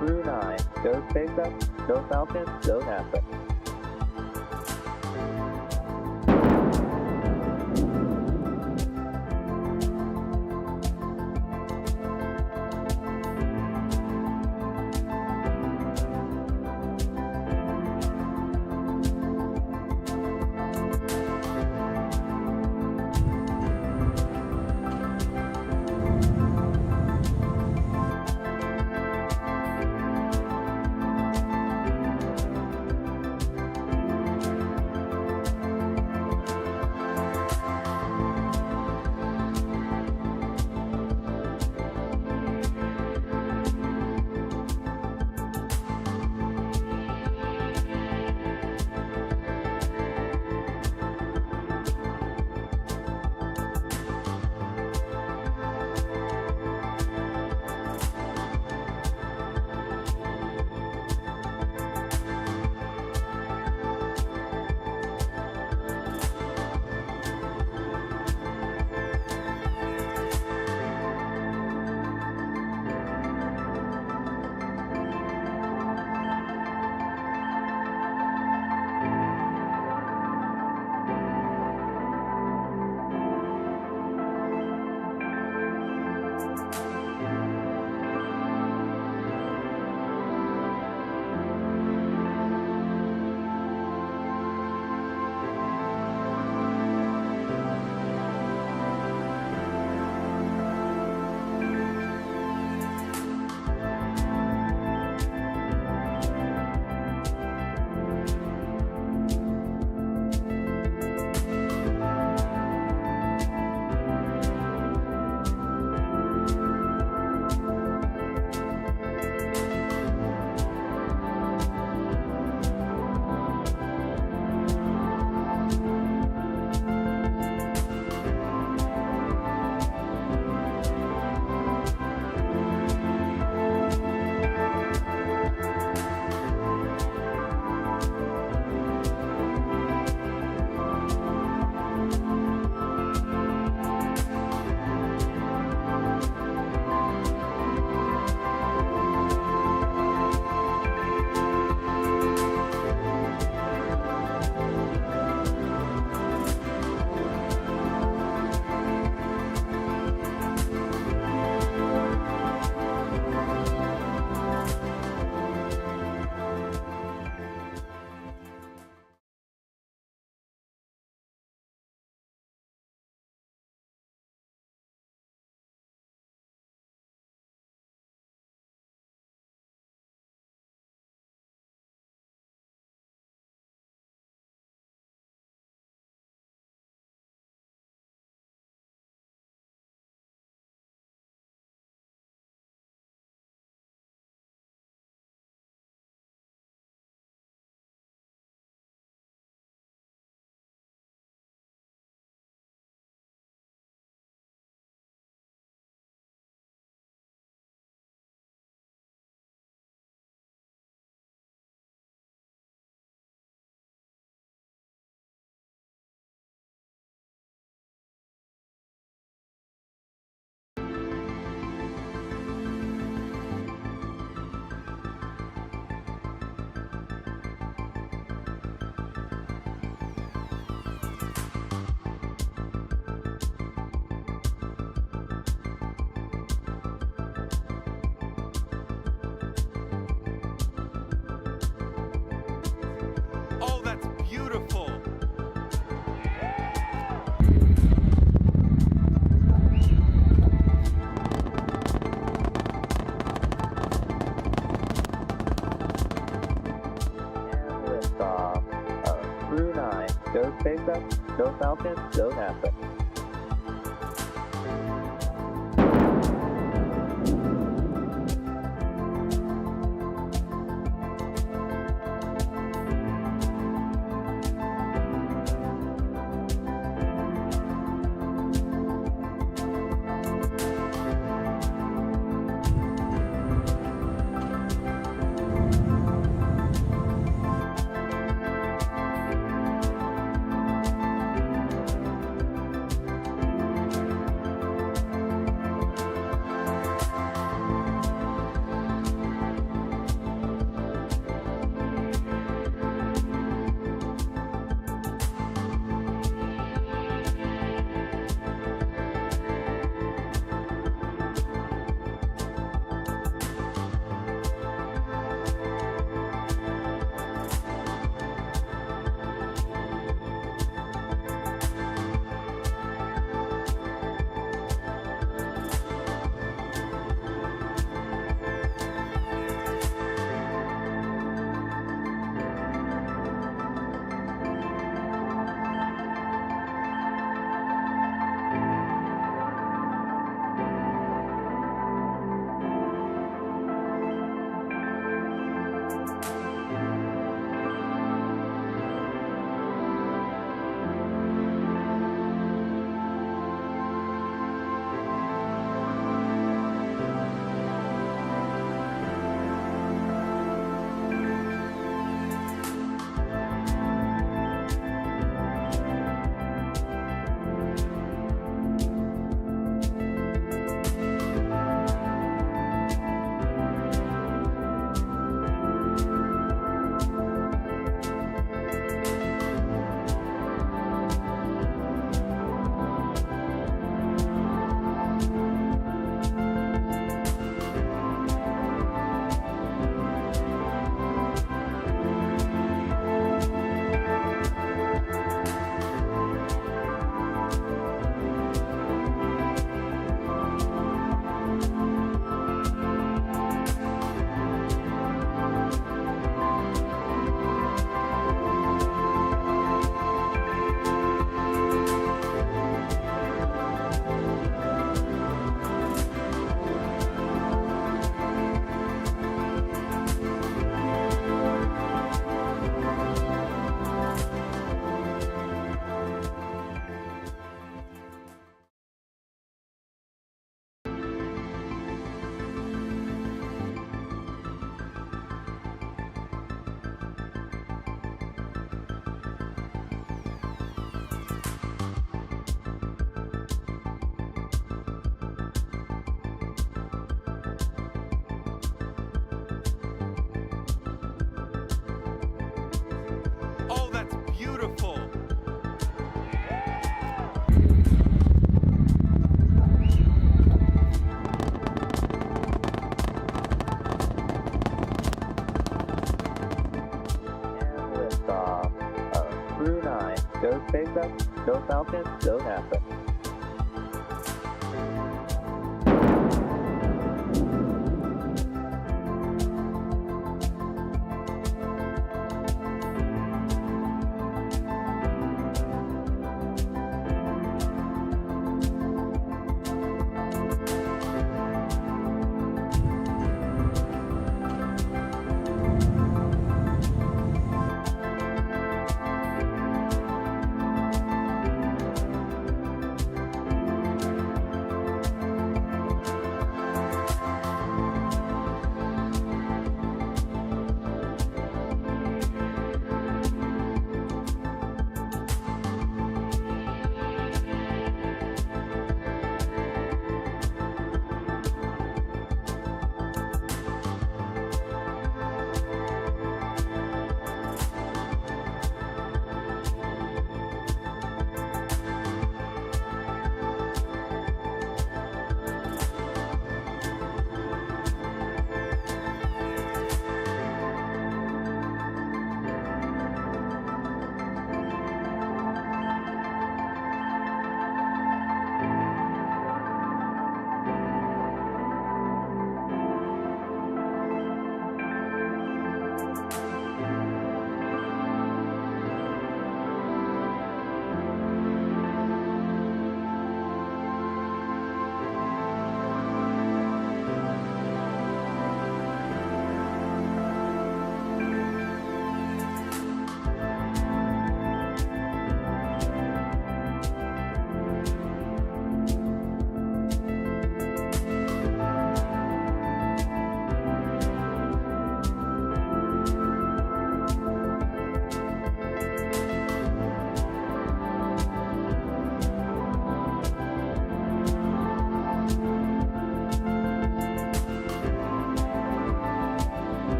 Crew 9, go SpaceX, go Falcon, go NASA. Go SpaceX, go Falcon, go NASA. Go SpaceX, go Falcon, go NASA.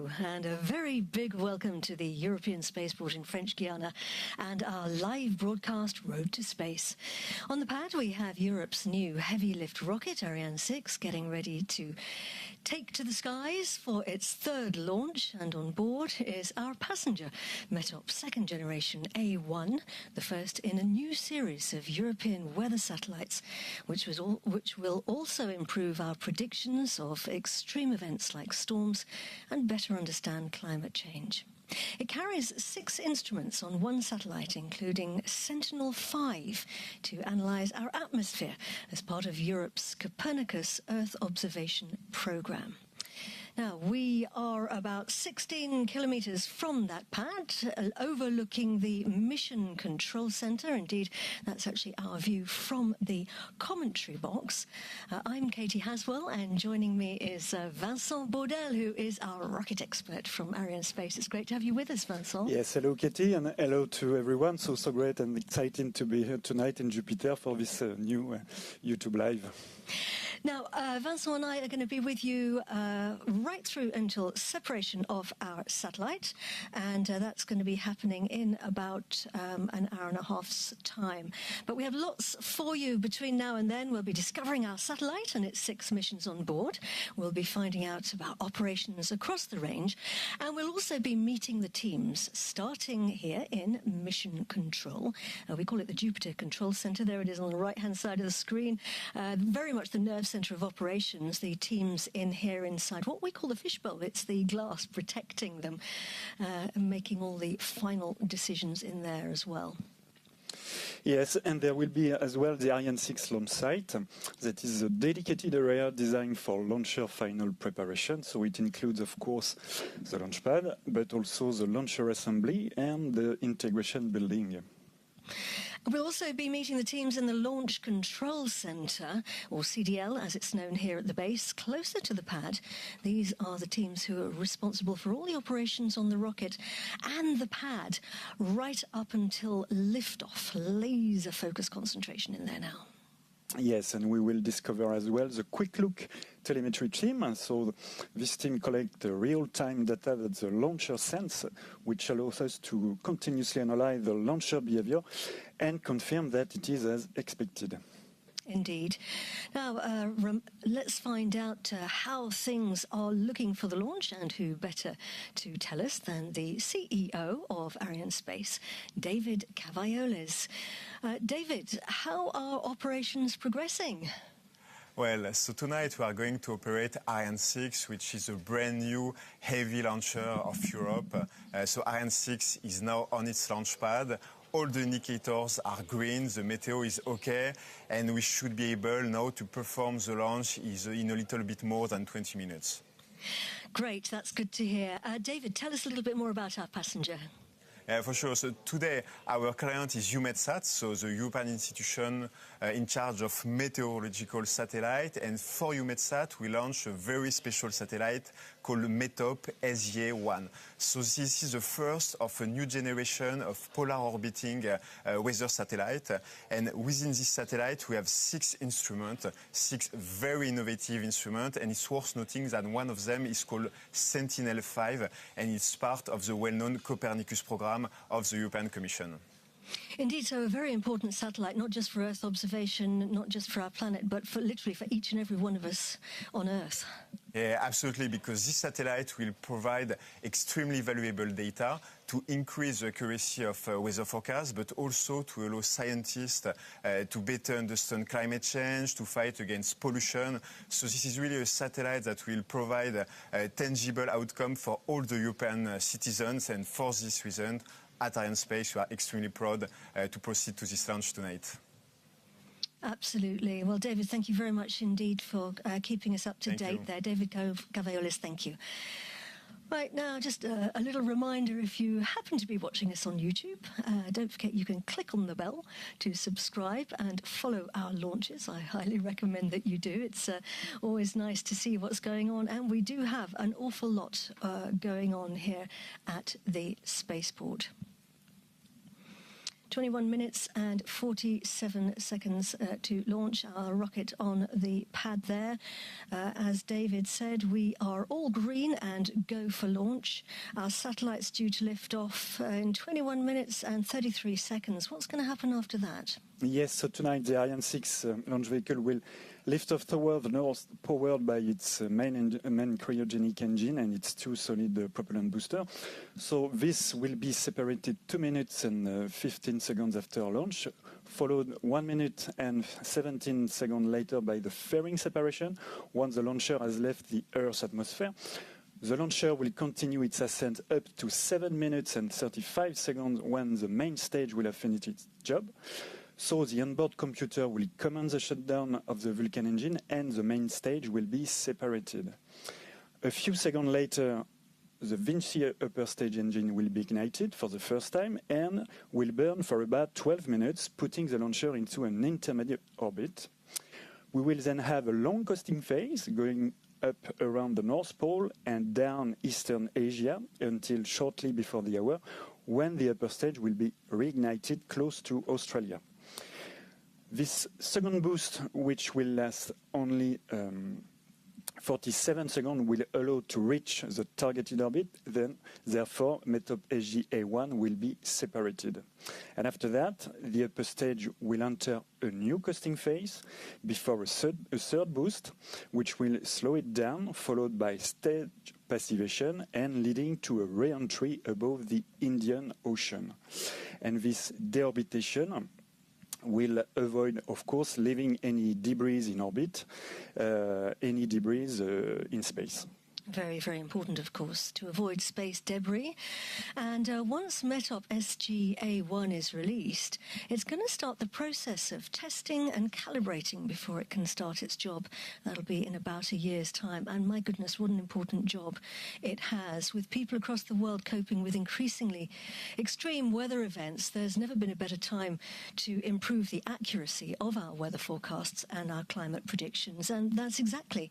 Hello, and a very big welcome to the European Spaceport in French Guiana and our live broadcast Road to Space. On the pad, we have Europe's new heavy lift rocket, Ariane 6, getting ready to take to the skies for its third launch, and on board is our passenger, METOP second generation A1, the first in a new series of European weather satellites, which will also improve our predictions of extreme events like storms and better understand climate change. It carries 6 instruments on one satellite, including Sentinel-5, to analyse our atmosphere as part of Europe's Copernicus Earth observation programme. Now, we are about 16 kilometres from that pad, overlooking the Mission Control Centre. Indeed, that's actually our view from the commentary box. I'm Katie Haswell, and joining me is Vincent Baudel, who is our rocket expert from Arianespace. It's great to have you with us, Vincent. Yes, hello, Katie, and hello to everyone. So great and exciting to be here tonight in Jupiter for this new YouTube Live. Now, Vincent and I are going to be with you right through until separation of our satellite, and that's going to be happening in about an hour and a half's time. But we have lots for you between now and then. We'll be discovering our satellite and its 6 missions on board. We'll be finding out about operations across the range, and we'll also be meeting the teams, starting here in Mission Control. We call it the Jupiter Control Centre. There it is on the right-hand side of the screen. Very much the nerve centre of operations, the teams in here inside what we call the fishbowl. It's the glass protecting them and making all the final decisions in there as well. Yes, and there will be as well the Ariane 6 launch site. That is a dedicated area designed for launcher final preparation. So it includes, of course, the launch pad, but also the launcher assembly and the integration building. We'll also be meeting the teams in the Launch Control Centre, or CDL as it's known here at the base, closer to the pad. These are the teams who are responsible for all the operations on the rocket and the pad right up until liftoff. Laser focus concentration in there now. Yes, and we will discover as well the quick look telemetry team. So this team collects real-time data that the launcher sends, which allows us to continuously analyze the launcher behavior and confirm that it is as expected. Indeed. Now, let's find out how things are looking for the launch, and who better to tell us than the CEO of Arianespace, David Cavaioles. David, how are operations progressing? Well, so tonight we are going to operate Ariane 6, which is a brand new heavy launcher of Europe. So Ariane 6 is now on its launch pad. All the indicators are green, the meteo is okay, and we should be able now to perform the launch in a little bit more than 20 minutes. Great, that's good to hear. David, tell us a little bit more about our passenger. For sure. So today our client is EUMETSAT, so the European institution in charge of meteorological satellite. And for EUMETSAT, we launched a very special satellite called METOP-SG 1. So this is the first of a new generation of polar orbiting weather satellite. And within this satellite, we have 6 instruments, 6 very innovative instruments. And it's worth noting that one of them is called Sentinel-5, and it's part of the well-known Copernicus program of the European Commission. Indeed, so a very important satellite, not just for Earth observation, not just for our planet, but for literally for each and every one of us on Earth. Yeah, absolutely, because this satellite will provide extremely valuable data to increase the accuracy of weather forecasts, but also to allow scientists to better understand climate change, to fight against pollution. So this is really a satellite that will provide a tangible outcome for all the European citizens, and for this reason, at Arianespace, we are extremely proud to proceed to this launch tonight. Absolutely. Well, David, thank you very much indeed for keeping us up to date there. David Cavaioles, thank you. Right, now just a little reminder, if you happen to be watching us on YouTube, don't forget you can click on the bell to subscribe and follow our launches. I highly recommend that you do. It's always nice to see what's going on, and we do have an awful lot going on here at the spaceport. 21 minutes and 47 seconds to launch our rocket on the pad there. As David said, we are all green and go for launch. Our satellite's due to lift off in 21 minutes and 33 seconds. What's going to happen after that? Yes, so tonight the Ariane 6 launch vehicle will lift off toward the north, powered by its main cryogenic engine and its two solid propellant booster. So this will be separated 2 minutes and 15 seconds after launch, followed 1 minute and 17 seconds later by the fairing separation once the launcher has left the Earth's atmosphere. The launcher will continue its ascent up to 7 minutes and 35 seconds when the main stage will have finished its job. So the onboard computer will command the shutdown of the Vulcan engine and the main stage will be separated. A few seconds later, the Vinci upper stage engine will be ignited for the first time and will burn for about 12 minutes, putting the launcher into an intermediate orbit. We will then have a long coasting phase going up around the North Pole and down Eastern Asia until shortly before the hour, when the upper stage will be reignited close to Australia. This second boost, which will last only 47 seconds, will allow to reach the targeted orbit. Then, therefore, METOP-SG A1 will be separated. And after that, the upper stage will enter a new coasting phase before a third boost, which will slow it down, followed by stage passivation and leading to a re-entry above the Indian Ocean. And this deorbitation will avoid, of course, leaving any debris in orbit, any debris in space. Very, very important, of course, to avoid space debris. And once METOP-SG A1 is released, it's going to start the process of testing and calibrating before it can start its job. That'll be in about a year's time. And my goodness, what an important job it has. With people across the world coping with increasingly extreme weather events, there's never been a better time to improve the accuracy of our weather forecasts and our climate predictions. And that's exactly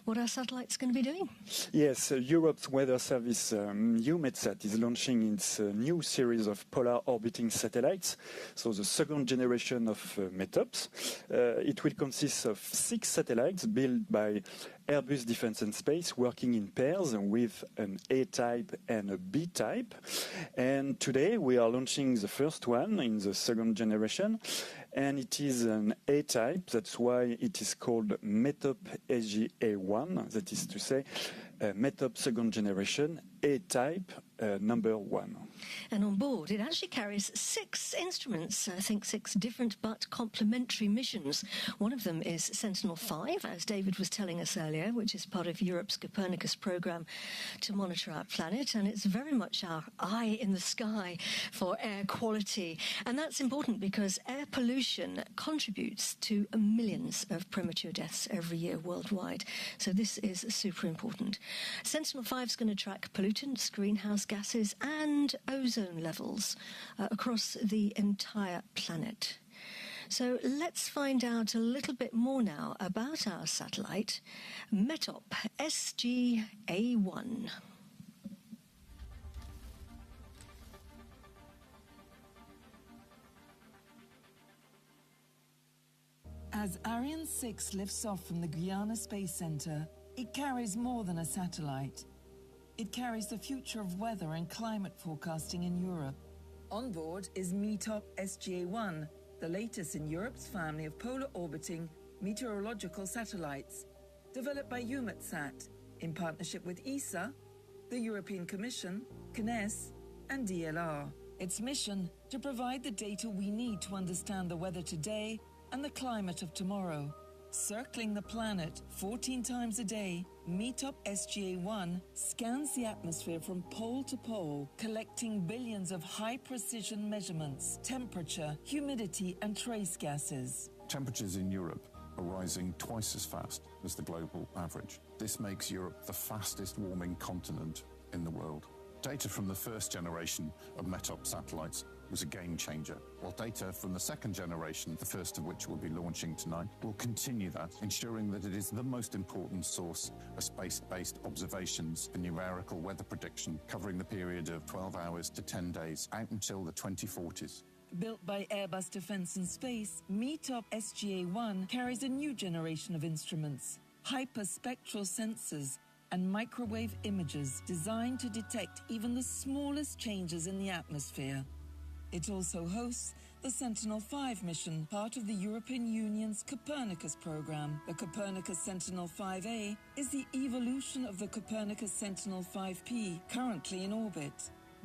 what our satellite's going to be doing. Yes, Europe's weather service, EUMETSAT, is launching its new series of polar orbiting satellites, so the second generation of METOPs. It will consist of 6 satellites built by Airbus Defence and Space, working in pairs with an A-type and a B-type. And today we are launching the first one in the second generation, and it is an A-type. That's why it is called METOP-SG A1, that is to say, METOP second generation, A-type, number 1. And on board, it actually carries 6 instruments, I think 6 different but complementary missions. One of them is Sentinel-5, as David was telling us earlier, which is part of Europe's Copernicus program to monitor our planet, and it's very much our eye in the sky for air quality. And that's important because air pollution contributes to millions of premature deaths every year worldwide. So this is super important. Sentinel-5 is going to track pollutants, greenhouse gases, and ozone levels across the entire planet. So let's find out a little bit more now about our satellite, METOP-SG A1. As Ariane 6 lifts off from the Guiana Space Center, it carries more than a satellite. It carries the future of weather and climate forecasting in Europe. On board is METOP-SG A1, the latest in Europe's family of polar orbiting meteorological satellites, developed by EUMETSAT in partnership with ESA, the European Commission, CNES, and DLR. Its mission: to provide the data we need to understand the weather today and the climate of tomorrow. Circling the planet 14 times a day, METOP-SG A1 scans the atmosphere from pole to pole, collecting billions of high-precision measurements, temperature, humidity, and trace gases. Temperatures in Europe are rising twice as fast as the global average. This makes Europe the fastest warming continent in the world. Data from the first generation of METOP satellites was a game changer, while data from the second generation, the first of which we'll be launching tonight, will continue that, ensuring that it is the most important source of space-based observations for numerical weather prediction, covering the period of 12 hours to 10 days out until the 2040s. Built by Airbus Defence and Space, METOP-SG carries a new generation of instruments, hyperspectral sensors and microwave imagers designed to detect even the smallest changes in the atmosphere. It also hosts the Sentinel-5 mission, part of the European Union's Copernicus program. The Copernicus Sentinel-5A is the evolution of the Copernicus Sentinel-5P, currently in orbit.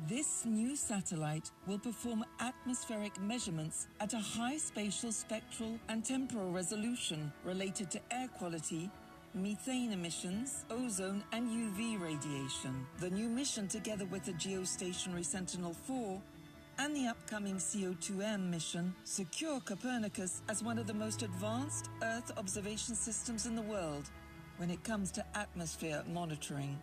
This new satellite will perform atmospheric measurements at a high spatial, spectral and temporal resolution related to air quality, methane emissions, ozone and UV radiation. The new mission, together with the geostationary Sentinel-4 and the upcoming CO2M mission, secure Copernicus as one of the most advanced Earth observation systems in the world when it comes to atmosphere monitoring.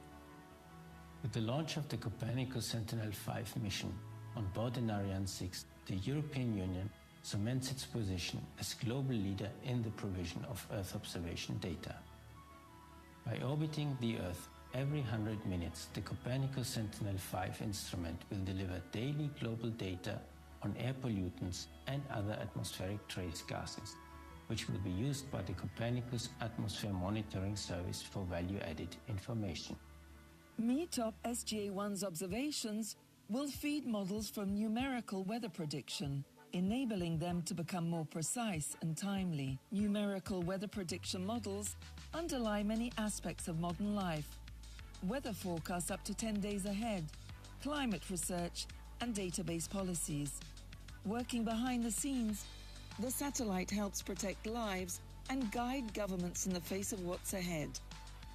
With the launch of the Copernicus Sentinel-5 mission on board an Ariane 6, the European Union cements its position as global leader in the provision of Earth observation data. By orbiting the Earth every 100 minutes, the Copernicus Sentinel-5 instrument will deliver daily global data on air pollutants and other atmospheric trace gases, which will be used by the Copernicus Atmosphere Monitoring Service for value-added information. METOP-SG-1's observations will feed models from numerical weather prediction, enabling them to become more precise and timely. Numerical weather prediction models underlie many aspects of modern life: weather forecasts up to 10 days ahead, climate research, and database policies. Working behind the scenes, the satellite helps protect lives and guide governments in the face of what's ahead.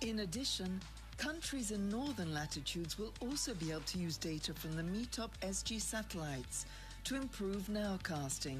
In addition, countries in northern latitudes will also be able to use data from the METOP-SG satellites to improve nowcasting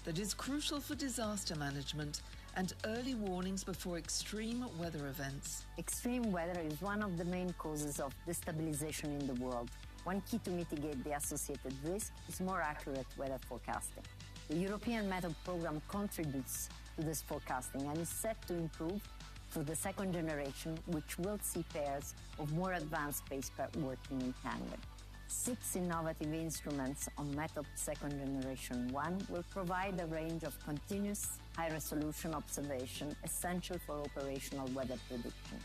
that is crucial for disaster management and early warnings before extreme weather events. Extreme weather is one of the main causes of destabilization in the world. One key to mitigate the associated risk is more accurate weather forecasting. The European METOP program contributes to this forecasting and is set to improve through the second generation, which will see pairs of more advanced spacecraft working in tandem. 6 innovative instruments on METOP second generation 1 will provide a range of continuous high-resolution observation essential for operational weather prediction.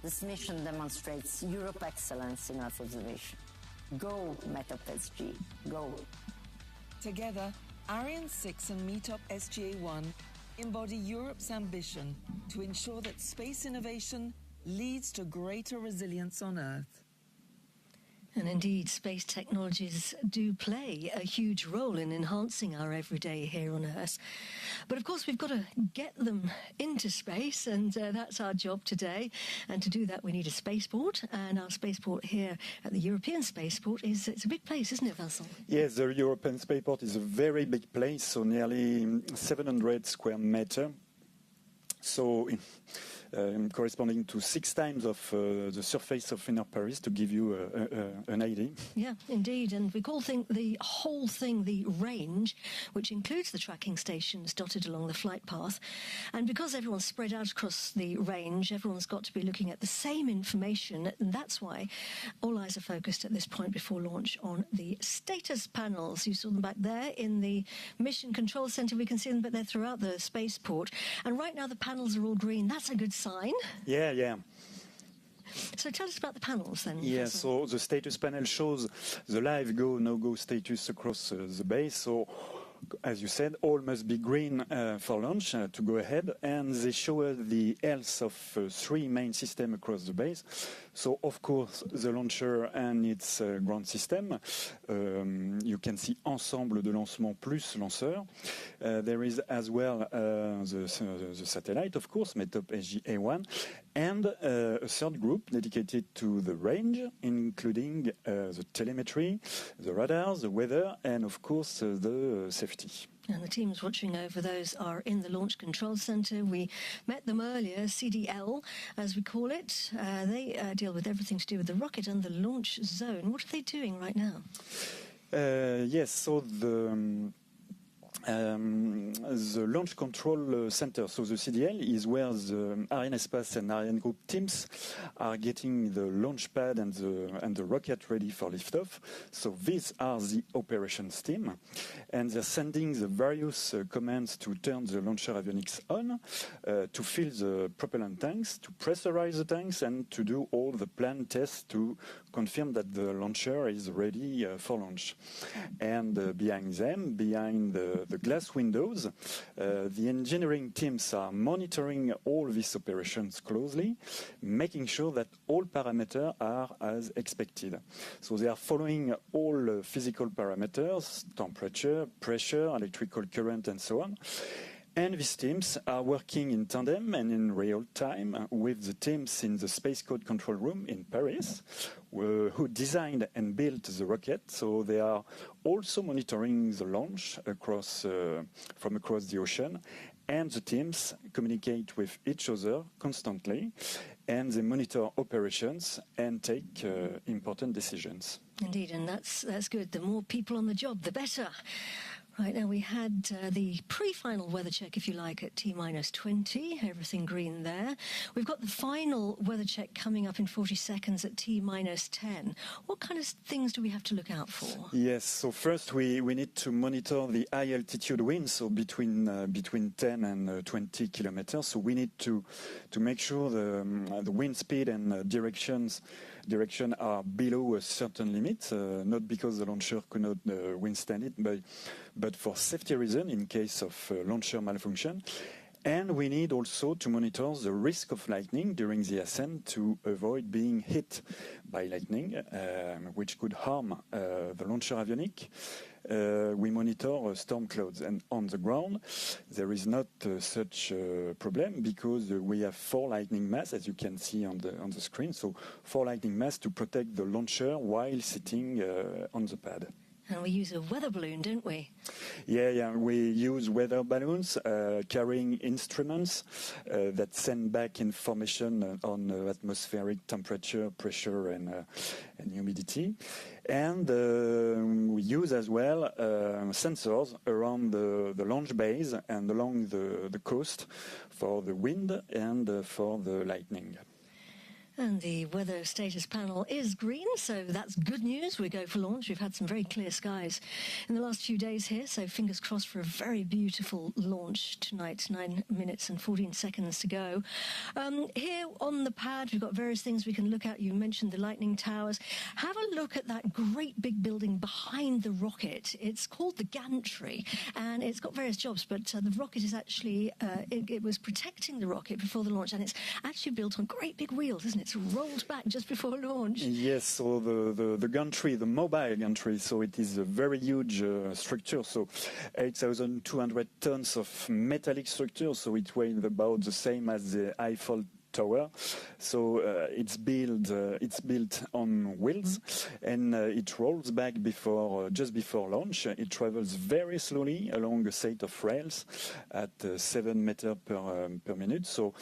This mission demonstrates Europe's excellence in Earth observation. Go, METOP-SG, go! Together, Ariane 6 and METOP-SG-1 embody Europe's ambition to ensure that space innovation leads to greater resilience on Earth. And indeed, space technologies do play a huge role in enhancing our everyday here on Earth. But of course, we've got to get them into space, and that's our job today. And to do that, we need a spaceport. And our spaceport here at the European Spaceport it's a big place, isn't it, Vincent? Yes, the European Spaceport is a very big place, so nearly 700 square meters. So corresponding to 6 times of the surface of inner Paris, to give you an idea. Yeah, indeed. And we call the whole thing the range, which includes the tracking stations dotted along the flight path. And because everyone's spread out across the range, everyone's got to be looking at the same information. And that's why all eyes are focused at this point before launch on the status panels. You saw them back there in the Mission Control Center. We can see them, but they're throughout the spaceport. And right now the panels are all green. That's a good sign. Yeah. So tell us about the panels then. Yeah, so the status panel shows the live go, no-go status across the base. So, as you said, all must be green for launch to go ahead. And they show the health of 3 main systems across the base. So, of course, the launcher and its ground system. You can see Ensemble de Lancement plus Lanceur. There is as well the satellite, of course, METOP-SG-A1. And a third group dedicated to the range, including the telemetry, the radars, the weather, and of course the safety. And the teams watching over those are in the Launch Control Center. We met them earlier, CDL, as we call it. They deal with everything to do with the rocket and the launch zone. What are they doing right now? Yes, so The Launch Control Center, so the CDL, is where the Arianespace and Ariane group teams are getting the launch pad and the rocket ready for liftoff. So these are the operations team, and they're sending the various commands to turn the launcher avionics on, to fill the propellant tanks, to pressurize the tanks, and to do all the planned tests to confirm that the launcher is ready for launch. And behind them, behind the glass windows, the engineering teams are monitoring all these operations closely, making sure that all parameters are as expected. So they are following all physical parameters, temperature, pressure, electrical current, and so on. And these teams are working in tandem and in real time with the teams in the Space Code Control Room in Paris, who designed and built the rocket. So they are also monitoring the launch from across the ocean. And the teams communicate with each other constantly, and they monitor operations and take important decisions. Indeed, and that's good. The more people on the job, the better. Right, now we had the pre-final weather check, if you like, at T-20, everything green there. We've got the final weather check coming up in 40 seconds at T-10. What kind of things do we have to look out for? Yes, so first we need to monitor the high altitude winds, so between 10 and 20 kilometers. So we need to make sure the wind speed and direction are below a certain limit, not because the launcher could not withstand it, but for safety reason in case of launcher malfunction. And we need also to monitor the risk of lightning during the ascent to avoid being hit by lightning, which could harm the launcher avionic. We monitor storm clouds, and on the ground there is not such a problem because we have 4 lightning masts, as you can see on the screen. So 4 lightning masts to protect the launcher while sitting on the pad. And we use a weather balloon, don't we? Yeah, we use weather balloons carrying instruments that send back information on atmospheric temperature, pressure, and humidity. And we use as well sensors around the launch base and along the coast for the wind and for the lightning. And the weather status panel is green, so that's good news. We go for launch. We've had some very clear skies in the last few days here, so fingers crossed for a very beautiful launch tonight. 9 minutes and 14 seconds to go. Here on the pad, we've got various things we can look at. You mentioned the lightning towers. Have a look at that great big building behind the rocket. It's called the gantry, and it's got various jobs, but the rocket is actually, it was protecting the rocket before the launch, and it's actually built on great big wheels, isn't it? It's rolled back just before launch. Yes, so the gantry, the mobile gantry, so it is a very huge structure, so 8,200 tons of metallic structure, so it weighs about the same as the Eiffel Tower. So it's built on wheels, and it rolls back just before launch. It travels very slowly along a set of rails at 7 meters per minute. So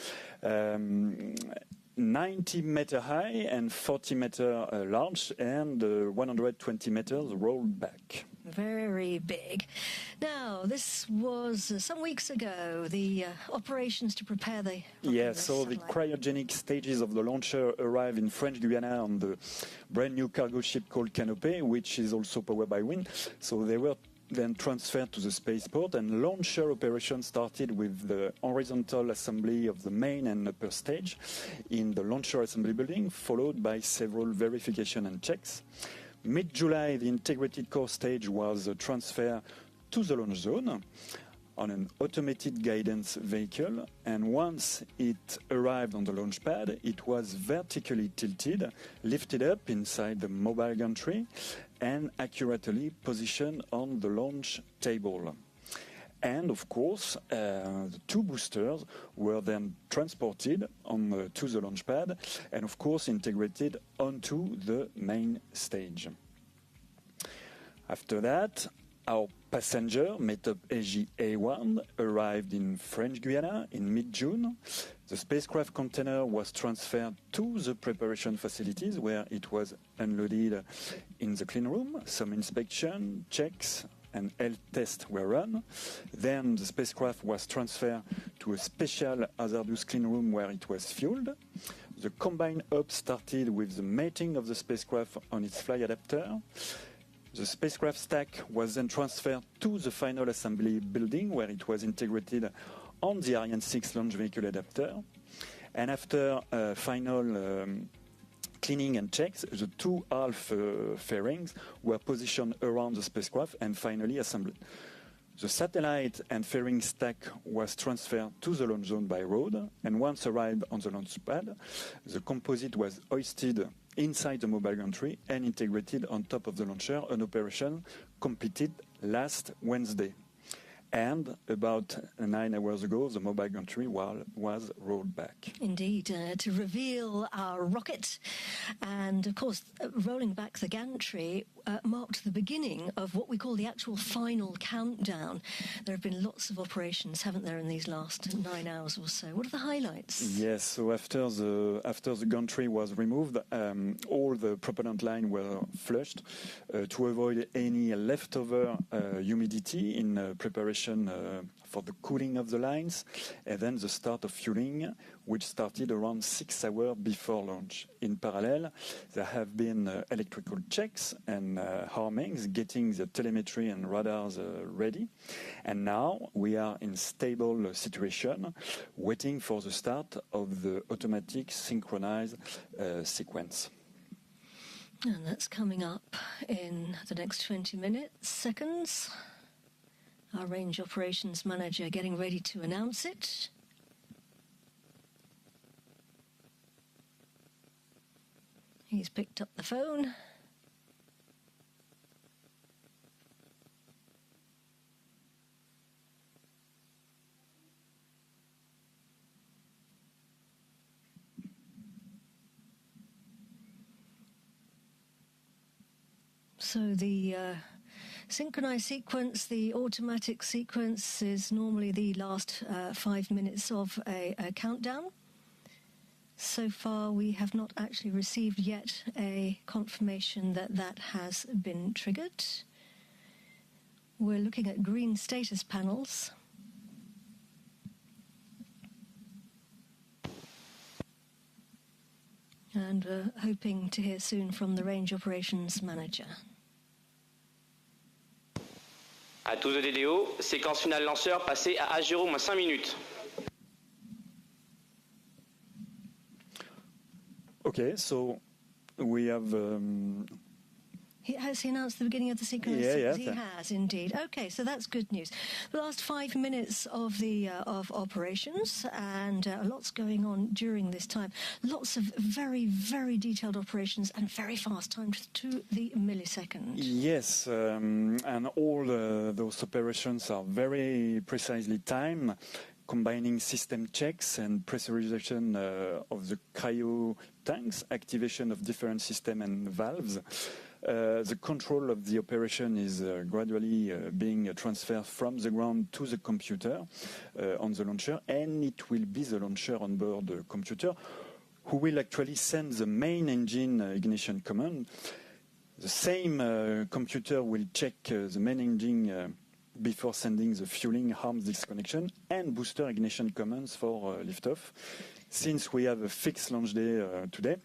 90 meter high and 40 meter large, and 120 meters rolled back. Very big. Now, this was some weeks ago, the operations to prepare the so the cryogenic stages of the launcher arrived in French Guiana on the brand new cargo ship called Canopée, which is also powered by wind. So they were then transferred to the spaceport, and launcher operations started with the horizontal assembly of the main and upper stage in the launcher assembly building, followed by several verification and checks. Mid-July, the integrated core stage was transferred to the launch zone on an automated guidance vehicle, and once it arrived on the launch pad, it was vertically tilted, lifted up inside the mobile gantry, and accurately positioned on the launch table. And of course, the 2 boosters were then transported to the launch pad, and of course integrated onto the main stage. After that, our passenger, METOP-SG A1, arrived in French Guiana in mid-June. The spacecraft container was transferred to the preparation facilities, where it was unloaded in the clean room. Some inspection, checks, and health tests were run. Then the spacecraft was transferred to a special hazardous clean room where it was fueled. The combined up started with the mating of the spacecraft on its fly adapter. The spacecraft stack was then transferred to the final assembly building where it was integrated on the Ariane 6 launch vehicle adapter. And after final cleaning and checks, the two half fairings were positioned around the spacecraft and finally assembled. The satellite and fairing stack was transferred to the launch zone by road, and once arrived on the launch pad, the composite was hoisted inside the mobile gantry and integrated on top of the launcher, an operation completed last Wednesday. And about 9 hours ago, the mobile gantry was rolled back. Indeed, to reveal our rocket. And, of course, rolling back the gantry marked the beginning of what we call the actual final countdown. There have been lots of operations, haven't there, in these last 9 hours or so? What are the highlights? Yes, so after the gantry was removed, all the propellant lines were flushed to avoid any leftover humidity in preparation for the cooling of the lines, and then the start of fueling, which started around 6 hours before launch. In parallel, there have been electrical checks and harmings, getting the telemetry and radars ready. And now we are in stable situation, waiting for the start of the automatic synchronized sequence. And that's coming up in the next 20 seconds. Our range operations manager getting ready to announce it. He's picked up the phone. So the synchronized sequence, the automatic sequence, is normally the last 5 minutes of a countdown. So far, we have not actually received yet a confirmation that that has been triggered. We're looking at green status panels. And we're hoping to hear soon from the range operations manager. À tous de DDO, séquence finale lanceur passée à H0 moins 5 minutes. Okay, so we have... Has he announced the beginning of the sequence? Yeah. He has indeed. Okay, so that's good news. The last 5 minutes of the of operations, and lots going on during this time. Lots of very, very detailed operations and very fast timed to the millisecond. Yes, and all those operations are very precisely timed, combining system checks and pressurization of the cryo tanks, activation of different systems and valves. The control of the operation is gradually being transferred from the ground to the computer on the launcher, and it will be the launcher on board the computer who will actually send the main engine ignition command. The same computer will check the main engine before sending the fueling, arms disconnection, and booster ignition commands for liftoff. Since we have a fixed launch day today,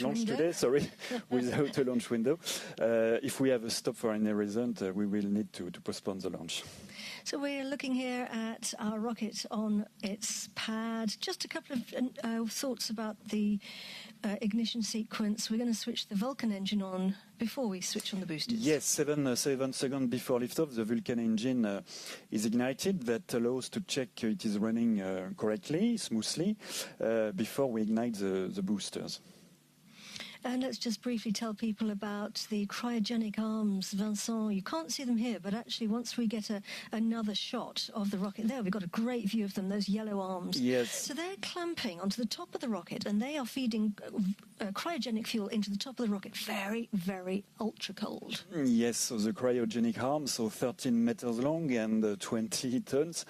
launch today, without a launch window. If we have a stop for any reason, we will need to postpone the launch. So we're looking here at our rocket on its pad. Just a couple of thoughts about the ignition sequence. We're going to switch the Vulcan engine on before we switch on the boosters. Yes, 7 seconds before liftoff, the Vulcan engine is ignited. That allows to check it is running correctly, smoothly, before we ignite the boosters. And let's just briefly tell people about the cryogenic arms, Vincent. You can't see them here, but actually once we get another shot of the rocket, there we've got a great view of them, those yellow arms. Yes. So they're clamping onto the top of the rocket, and they are feeding cryogenic fuel into the top of the rocket, very, very ultra cold. Yes, so the cryogenic arms, so 13 meters long and 20 tons.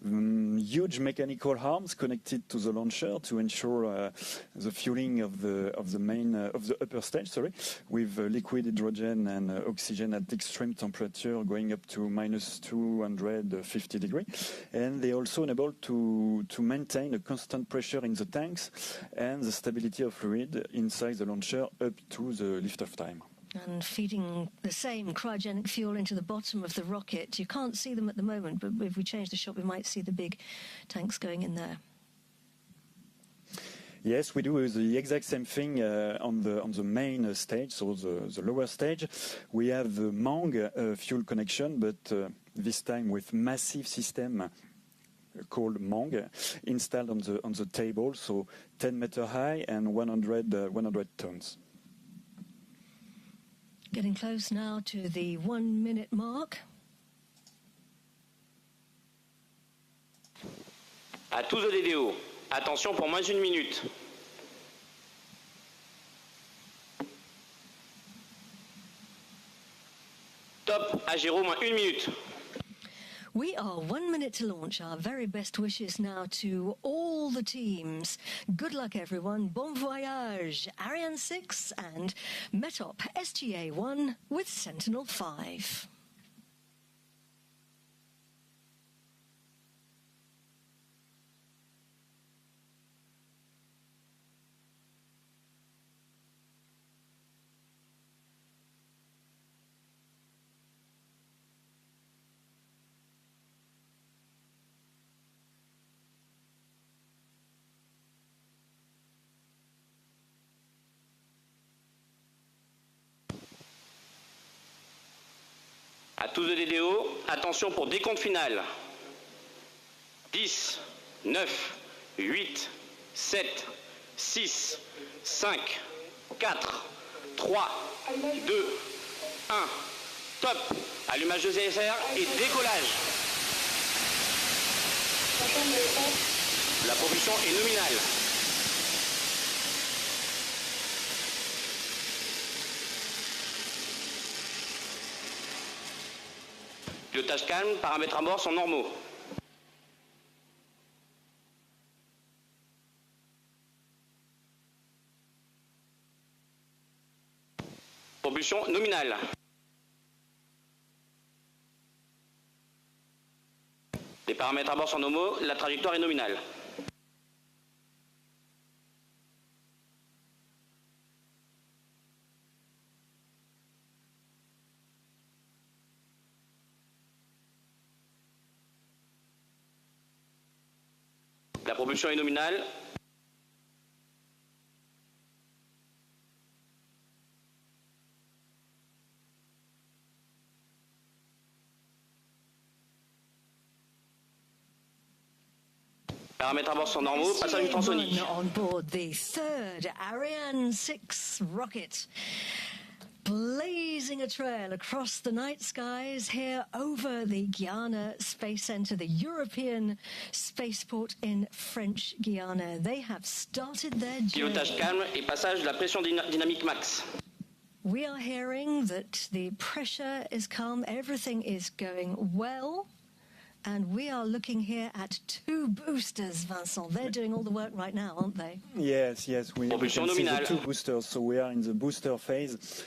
huge mechanical arms connected to the launcher to ensure the fueling of the upper stage, with liquid hydrogen and oxygen at extreme temperature going up to minus 250 degrees. And they also enable to maintain a constant pressure in the tanks and the stability of fluid inside the launcher up to the liftoff time. And feeding the same cryogenic fuel into the bottom of the rocket. You can't see them at the moment, but if we change the shot, we might see the big tanks going in there. Yes, we do the exact same thing on the main stage, so the lower stage. We have the MANG fuel connection, but this time with massive system called MANG installed on the table, so 10 meter high and 100 tons. Getting close now to the 1 minute mark. À tous aux DDO, attention pour moins une minute. Top à 0 moins 1 minute. We are 1 minute to launch. Our very best wishes now to all the teams. Good luck, everyone. Bon voyage. Ariane 6 and METOP-SG 1 with Sentinel-5. À tous de DDO, attention pour décompte final. 10, 9, 8, 7, 6, 5, 4, 3, 2, 1. Top. Allumage de ZSR et décollage. La propulsion est nominale. Pilotage calme, paramètres à bord sont normaux. Propulsion nominale. Les paramètres à bord sont normaux, la trajectoire est nominale. La propulsion est nominale. Paramètres à bord sont normaux. Passage ultrasonique. On board the third Ariane 6 rocket. Blazing a trail across the night skies here over the Guiana Space Center, the European spaceport in French Guiana. They have started their journey. Pilotage calme et passage de la pression dynamique max. We are hearing that the pressure is calm, everything is going well. And we are looking here at two boosters, Vincent. They're doing all the work right now, aren't they? Yes, we can see the two boosters. So we are in the booster phase.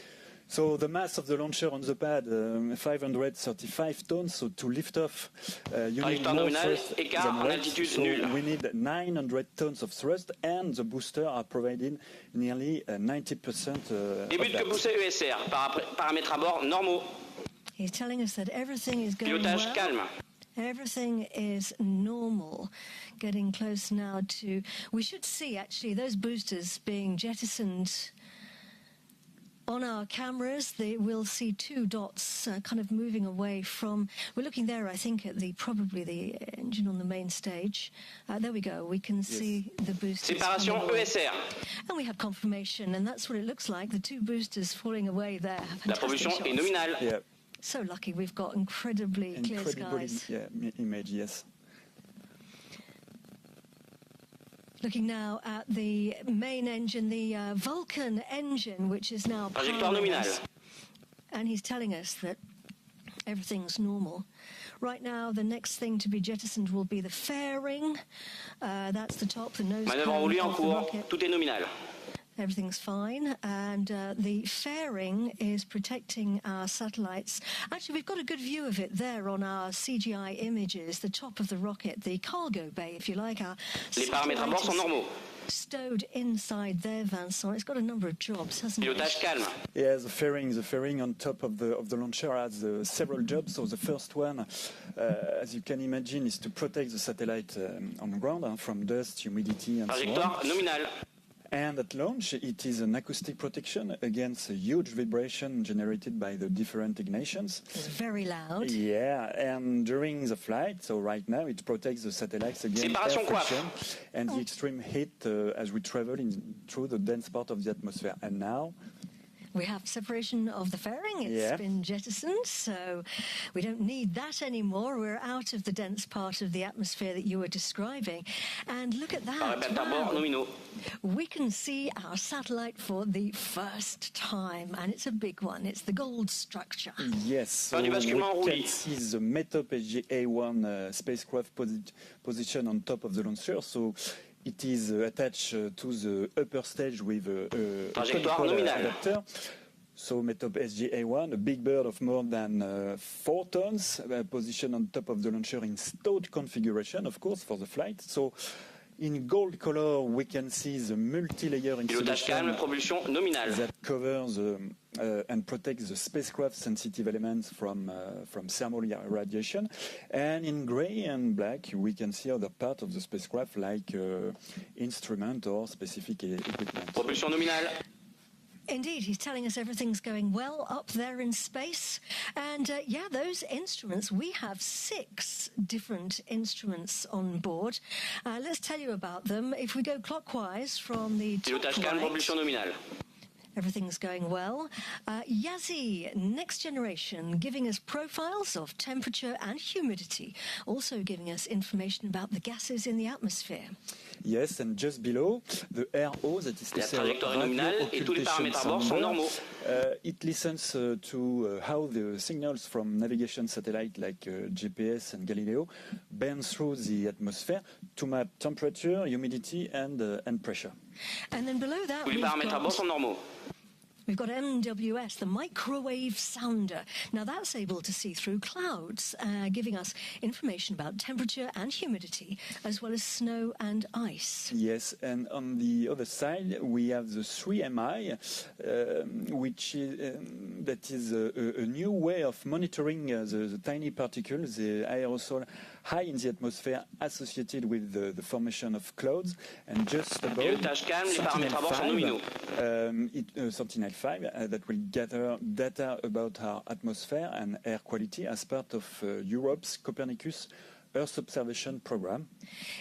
So the mass of the launcher on the pad, 535 tons. So to lift off, you need more thrust than weight. So we need 900 tons of thrust, and the booster are providing nearly 90% Début de booster ESR, paramètres à bord normaux. He's telling us that everything is going Pilotage well. calme. Everything is normal. Getting close now to... We should see, actually, those boosters being jettisoned on our cameras. We'll see two dots kind of moving away from... We're looking there, I think, at probably the engine on the main stage. There we go. We can see the boosters. Séparation ESR. And we have confirmation, and that's what it looks like. The two boosters falling away there. La propulsion est nominale. Yeah. So lucky we've got incredibly clear skies. Image, yes. Looking now at the main engine, the Vulcan engine, which is now Trajectoire nominale. and he's telling us that everything's normal. Right now, the next thing to be jettisoned will be the fairing. That's the top, the nose Manœuvre cone enroulée en of the cours. rocket. Tout est nominal. Everything's fine, and the fairing is protecting our satellites. Actually, we've got a good view of it there on our CGI images, the top of the rocket, the cargo bay, if you like. Our Les paramètres à bord sont normaux. stowed inside there, Vincent. It's got a number of jobs, hasn't it? Pilotage calme. Yeah, the fairing on top of the launcher has several jobs. So the first one, as you can imagine, is to protect the satellite on the ground from dust, humidity, and so Trajectoire on. nominale. And at launch, it is an acoustic protection against a huge vibration generated by the different ignitions. It's very loud. Yeah, and during the flight, so right now, it protects the satellites against Séparation air friction and the extreme heat as we travel through the dense part of the atmosphere. And now, We have separation of the fairing. It's been jettisoned, so we don't need that anymore. We're out of the dense part of the atmosphere that you were describing. And look at that. Paramètres à bord nominaux. We can see our satellite for the first time, and it's a big one. It's the gold structure. yes, so we can see the METOP-SG A1 spacecraft position on top of the launcher. So it is attached to the upper stage with a conical adapter. So METOP-SG A1, a big bird of more than 4 tons, positioned on top of the launcher in stowed configuration, of course, for the flight. So in gold color, we can see the multi-layer insulation that covers and protects the spacecraft sensitive elements from thermal radiation. And in gray and black, we can see other parts of the spacecraft like instrument or specific equipment. Propulsion nominale. Indeed, he's telling us everything's going well up there in space. And yeah, those instruments, we have 6 different instruments on board. Let's tell you about them. If we go clockwise from the top right, everything's going well. Yazi, next generation, giving us profiles of temperature and humidity, also giving us information about the gases in the atmosphere. Yes, and just below, the RO, that is to say, it listens to how the signals from navigation satellite like GPS and Galileo bend through the atmosphere to map temperature, humidity, and pressure. And then below that, we've got MWS, the microwave sounder. Now that's able to see through clouds, giving us information about temperature and humidity, as well as snow and ice. Yes, and on the other side, we have the 3MI, which is, that is a new way of monitoring the tiny particles, the aerosol high in the atmosphere associated with the formation of clouds. And just above, Sentinel-5 that will gather data about our atmosphere and air quality as part of Europe's Copernicus Earth Observation Program.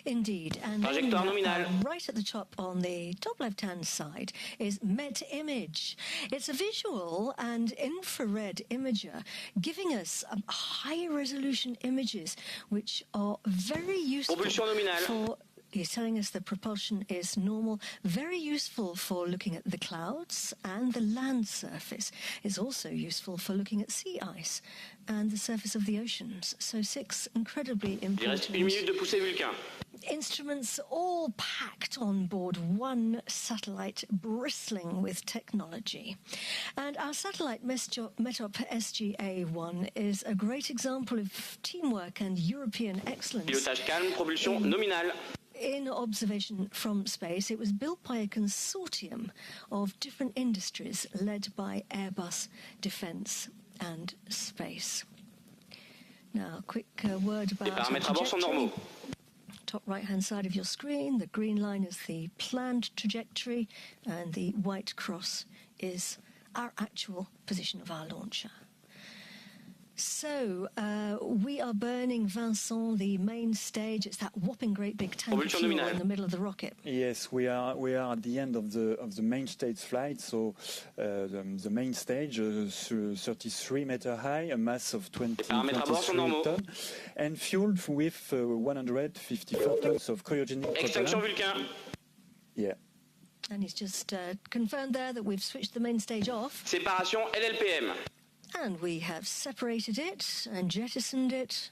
Indeed, and then, right at the top on the top left-hand side is MET-Image. It's a visual and infrared imager giving us high-resolution images which are very useful for... He's telling us the propulsion is normal, very useful for looking at the clouds, and the land surface is also useful for looking at sea ice and the surface of the oceans. So 6 incredibly important instruments all packed on board one satellite bristling with technology. And our satellite METOP-SG A1 is a great example of teamwork and European excellence. Pilotage calme, propulsion nominale. In observation from space, it was built by a consortium of different industries led by Airbus Defence and Space. Now, a quick word about trajectory. Top right-hand side of your screen, the green line is the planned trajectory, and the white cross is our actual position of our launcher. So, we are burning, Vincent, the main stage. It's that whopping great big tank of fuel in the middle of the rocket. Yes, we are at the end of the main stage flight. So, the main stage, 33 meter high, a mass of 23 tons, and fueled with 154 tons of cryogenic propellant. Yeah. And he's just confirmed there that we've switched the main stage off. Séparation LLPM. And we have separated it and jettisoned it.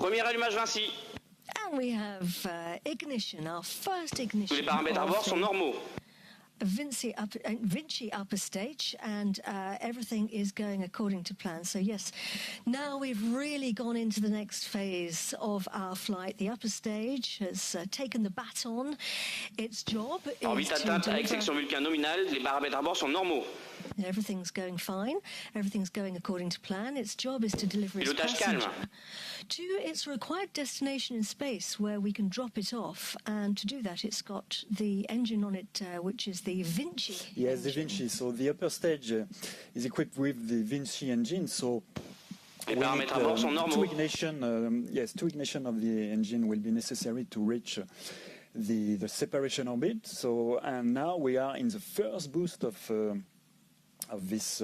Premier allumage Vinci. And we have ignition, our first ignition. Tous les paramètres à bord sont normaux. Vinci upper stage, and everything is going according to plan. So yes, now we've really gone into the next phase of our flight. The upper stage has taken the baton. Its job is Orbite atteinte avec section Vulcain nominale, les paramètres à bord sont normaux. Everything's going fine. Everything's going according to plan. Its job is to deliver its Pilotage passenger calme. to its required destination in space where we can drop it off. And to do that, it's got the engine on it, which is the Vinci. Yes, the engine. Vinci. So the upper stage is equipped with the Vinci engine. So Les paramètres à bord sont normaux. two ignition of the engine will be necessary to reach the separation orbit. So and now we are in the first boost of this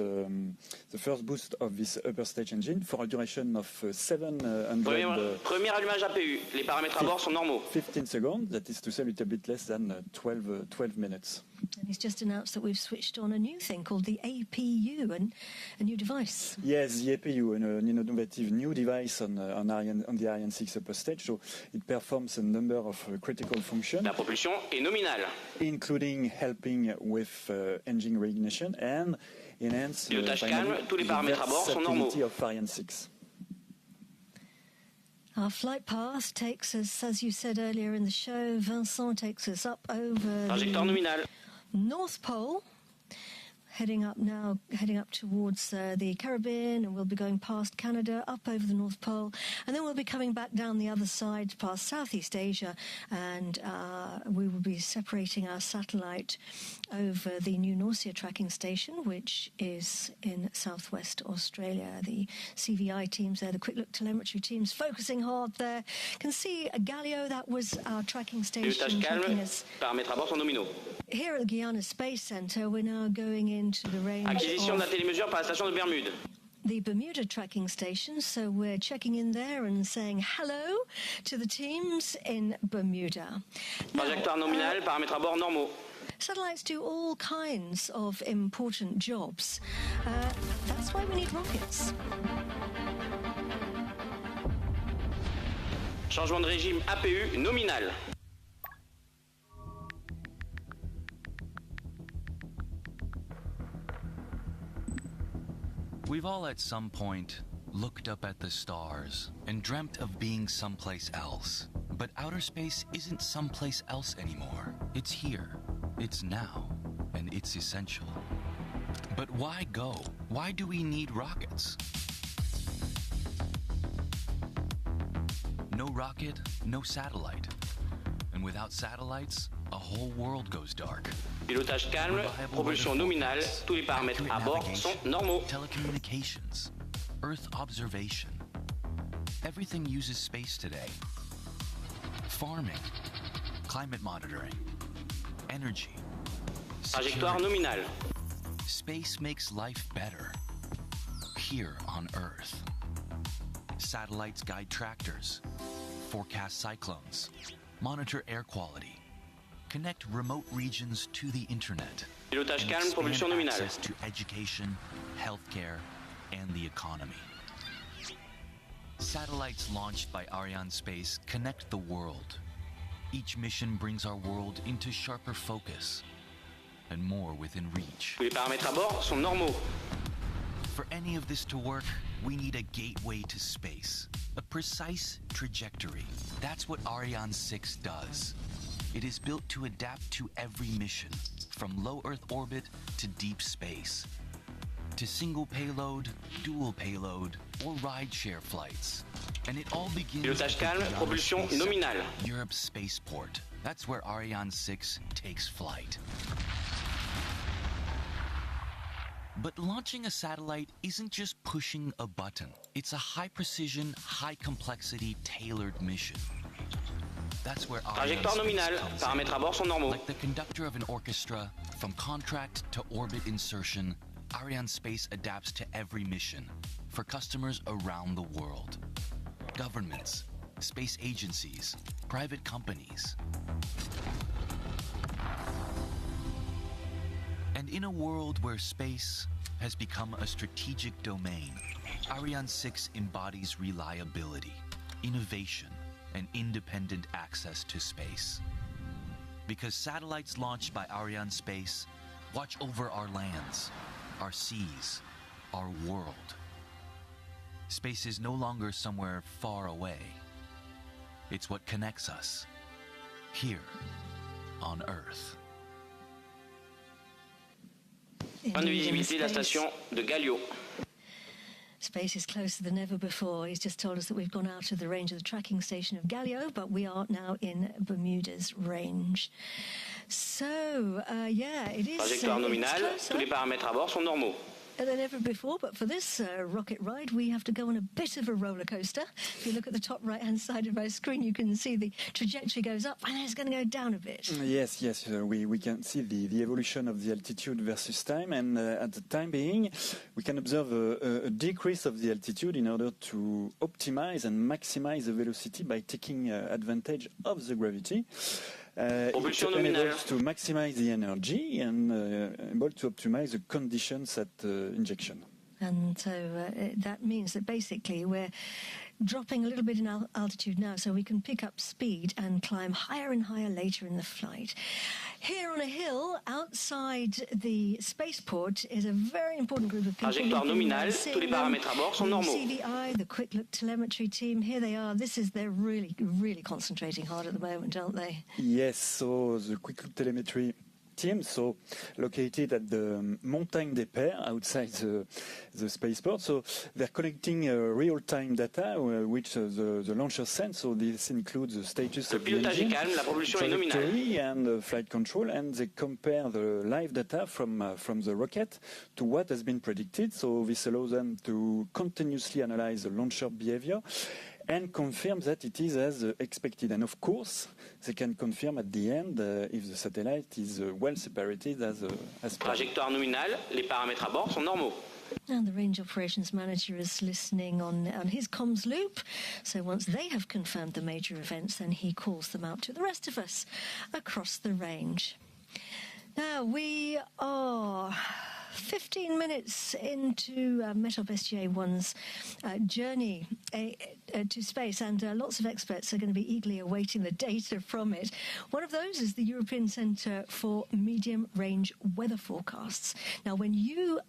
upper stage engine for a duration of 700. Premier allumage APU. Les paramètres à bord sont normaux. 15 seconds. That is to say, a little bit less than 12 minutes. And he's just announced that we've switched on a new thing called the APU, a new device. Yes, the APU, an innovative new device on the Ariane 6 upper stage. So it performs a number of critical functions, La propulsion est nominale. including helping with engine reignition and enhance Pilotage finally, calme, tous les the paramètres à bord sont normaux. versatility of Ariane 6. Our flight path takes us, as you said earlier in the show, Vincent takes us up over Trajectoire the nominale. North Pole, heading up towards the Caribbean, and we'll be going past Canada, up over the North Pole, and then we'll be coming back down the other side past Southeast Asia, and we will be separating our satellite over the new Norcia tracking station, which is in southwest Australia. The CVI teams there, the quick look telemetry teams, focusing hard there. Can see Galileo, that was our tracking station. Pilotage calme. Tracking us. Paramètres à bord sont nominaux. Here at the Guiana Space Center, we're now going into the range Acquisition de la of télémesure par la station de Bermude. the Bermuda tracking station, so we're checking in there and saying hello to the teams in Bermuda. Trajectoire nominale, paramètres à bord normaux. Satellites do all kinds of important jobs. That's why we need rockets. Changement de régime APU nominal. We've all at some point looked up at the stars and dreamt of being someplace else. But outer space isn't someplace else anymore. It's here, it's now, and it's essential. But why go? Why do we need rockets? No rocket, no satellite. And without satellites, a whole world goes dark. Pilotage calme, propulsion nominale, tous les paramètres à bord sont normaux. Telecommunications, Earth observation. Everything uses space today. Farming, climate monitoring, energy, Trajectoire security. nominale. Space makes life better here on Earth. Satellites guide tractors, forecast cyclones, monitor air quality, connect remote regions to the internet, Pilotage and calme, expand propulsion nominale. access to education, healthcare, and the economy. Satellites launched by Arianespace connect the world. Each mission brings our world into sharper focus and more within reach. Tous les paramètres à bord sont normaux. For any of this to work, we need a gateway to space, a precise trajectory. That's what Ariane 6 does. It is built to adapt to every mission, from low Earth orbit to deep space, to single payload, dual payload, or ride-share flights. And it all begins Pilotage at the calme, Guiana propulsion Space nominale. Center, Europe's spaceport. That's where Ariane 6 takes flight. But launching a satellite isn't just pushing a button. It's a high-precision, high-complexity, tailored mission. That's where Trajectoire Arianespace nominale, comes paramètres in. à bord sont normaux. Like the conductor of an orchestra, from contract to orbit insertion, Arianespace adapts to every mission for customers around the world. Governments, space agencies, private companies. And in a world where space has become a strategic domain, Ariane 6 embodies reliability. innovation, and independent access to space. Because satellites launched by Arianespace watch over our lands, our seas, our world. Space is no longer somewhere far away. It's what connects us, here on Earth. Point de visibilité de la station de Galio. Space is closer than ever before. He's just told us that we've gone out of the range of the tracking station of Galio, but we are now in Bermuda's range. So, yeah, it is Trajectoire nominale, tous les paramètres à bord sont normaux. Than ever before, but for this rocket ride, we have to go on a bit of a roller coaster. If you look at the top right-hand side of my screen, you can see the trajectory goes up and it's going to go down a bit. Yes, we can see the evolution of the altitude versus time, and at the time being, we can observe a decrease of the altitude in order to optimize and maximize the velocity by taking advantage of the gravity. It enables to maximize the energy and able to optimize the conditions at injection. And so that means that basically we're dropping a little bit in altitude now so we can pick up speed and climb higher and higher later in the flight. Here on a hill outside the spaceport is a very important group of people. Trajectoire nominale, tous les paramètres à bord sont normaux. The CVI, the quick look telemetry team, here they are. They're really, really concentrating hard at the moment, aren't they? Yes, so the quick look telemetry team, so located at the Montagne des Pères outside the spaceport. So they're collecting real-time data, which the launcher sends. So this includes the status of the engine, trajectory, and flight control, and they compare the live data from the rocket to what has been predicted. So this allows them to continuously analyze the launcher behavior and confirm that it is as expected. And of course, they can confirm at the end if the satellite is well separated as planned. Trajectoire nominale, les paramètres à bord sont normaux. And the range operations manager is listening on his comms loop. So once they have confirmed the major events, then he calls them out to the rest of us across the range. Now we are 15 minutes into METOP-SG-1's journey to space, and lots of experts are going to be eagerly awaiting the data from it. One of those is the European Centre for Medium-Range Weather Forecasts. Now, when your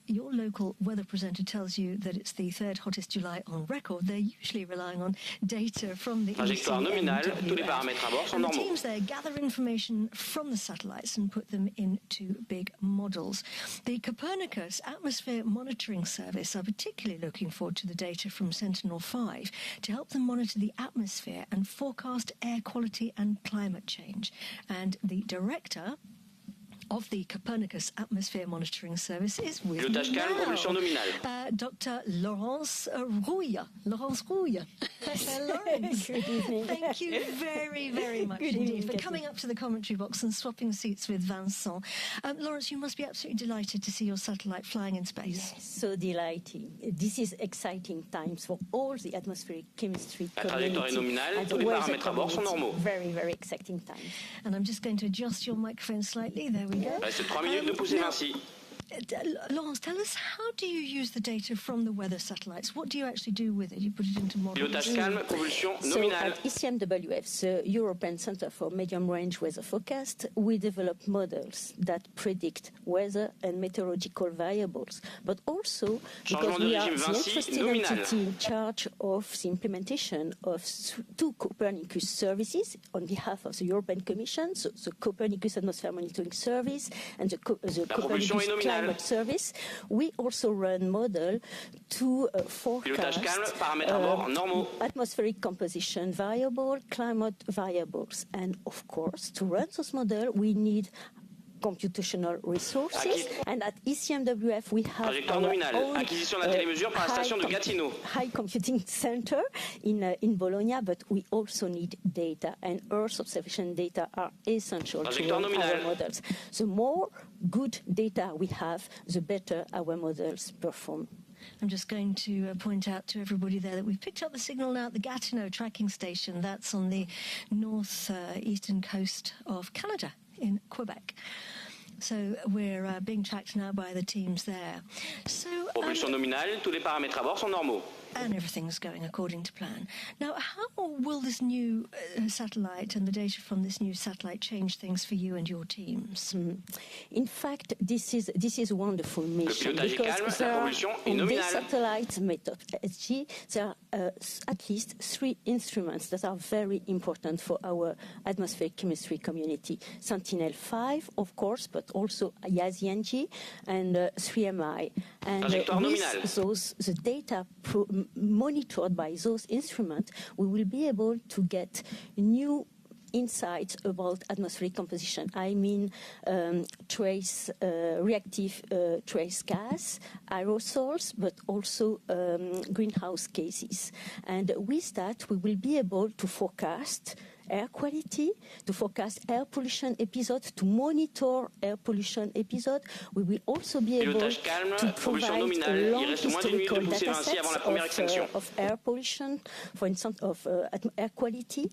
local weather presenter tells you that it's the third hottest July on record, they're usually relying on data from the Trajectoire nominale, tous les paramètres à bord sont and the normaux. teams there gather information from the satellites and put them into big models. The Copernicus Atmosphere Monitoring Service are particularly looking forward to the data from Sentinel-5 to help them monitor the atmosphere and forecast air quality and climate change. And the director of the Copernicus Atmosphere Monitoring Service is with Pilotage calme, propulsion nominale. Dr. Laurence Rouille. Laurence Rouille. Laurence, good evening. thank you very, very much Good indeed evening, for Katie. coming up to the commentary box and swapping seats with Vincent. Laurence, you must be absolutely delighted to see your satellite flying in space. Yes, so delighting. This is exciting times for all the atmospheric chemistry La trajectoire est community nominale, and tous the les weather paramètres à bord sont community. normaux. Very, very exciting times. And I'm just going to adjust your microphone slightly. There we go. Reste 3 minutes de poussée now, Vinci. Laurence, tell us, how do you use the data from the weather satellites? What do you actually do with it? You put it into models? Pilotage calme, propulsion So nominale. at ECMWF, the European Centre for Medium-Range Weather Forecast, we develop models that predict weather and meteorological variables, but also because Changement de we are régime the Vinci, interested nominal. entity in charge of the implementation of two Copernicus services on behalf of the European Commission, so the Copernicus Atmosphere Monitoring Service and the Copernicus propulsion est nominale. Climate Service. We also run model to forecast Pilotage calme, paramètres à bord normaux. atmospheric composition variable, climate variables. And of course, to run this model, we need computational resources. And at ECMWF, we have Trajectoire our nominale. own, Acquisition d'un télémesure par la station de Gatineau. high computing center in Bologna, but we also need data, and Earth observation data are essential to Trajectoire run nominale. our models. The more good data we have, the better our models perform. I'm just going to point out to everybody there that we've picked up the signal now at the Gatineau tracking station. That's on the north-eastern coast of Canada in Quebec. So we're being tracked now by the teams there. So, Propulsion nominale, tous les paramètres à bord sont normaux. And everything's going according to plan. Now, how will this new satellite and the data from this new satellite change things for you and your teams? In fact, this is a wonderful mission because there are, on this satellite, METOP-SG, there are at least 3 instruments that are very important for our atmospheric chemistry community. Sentinel-5, of course, but also IASI-NG and 3MI. And with those, the data monitored by those instruments, we will be able to get new insights about atmospheric composition. I mean, reactive trace gas, aerosols, but also greenhouse gases. And with that, we will be able to forecast air quality, to forecast air pollution episodes, to monitor air pollution episodes. We will also be able to provide a long historical data set of air pollution, for instance, of air quality,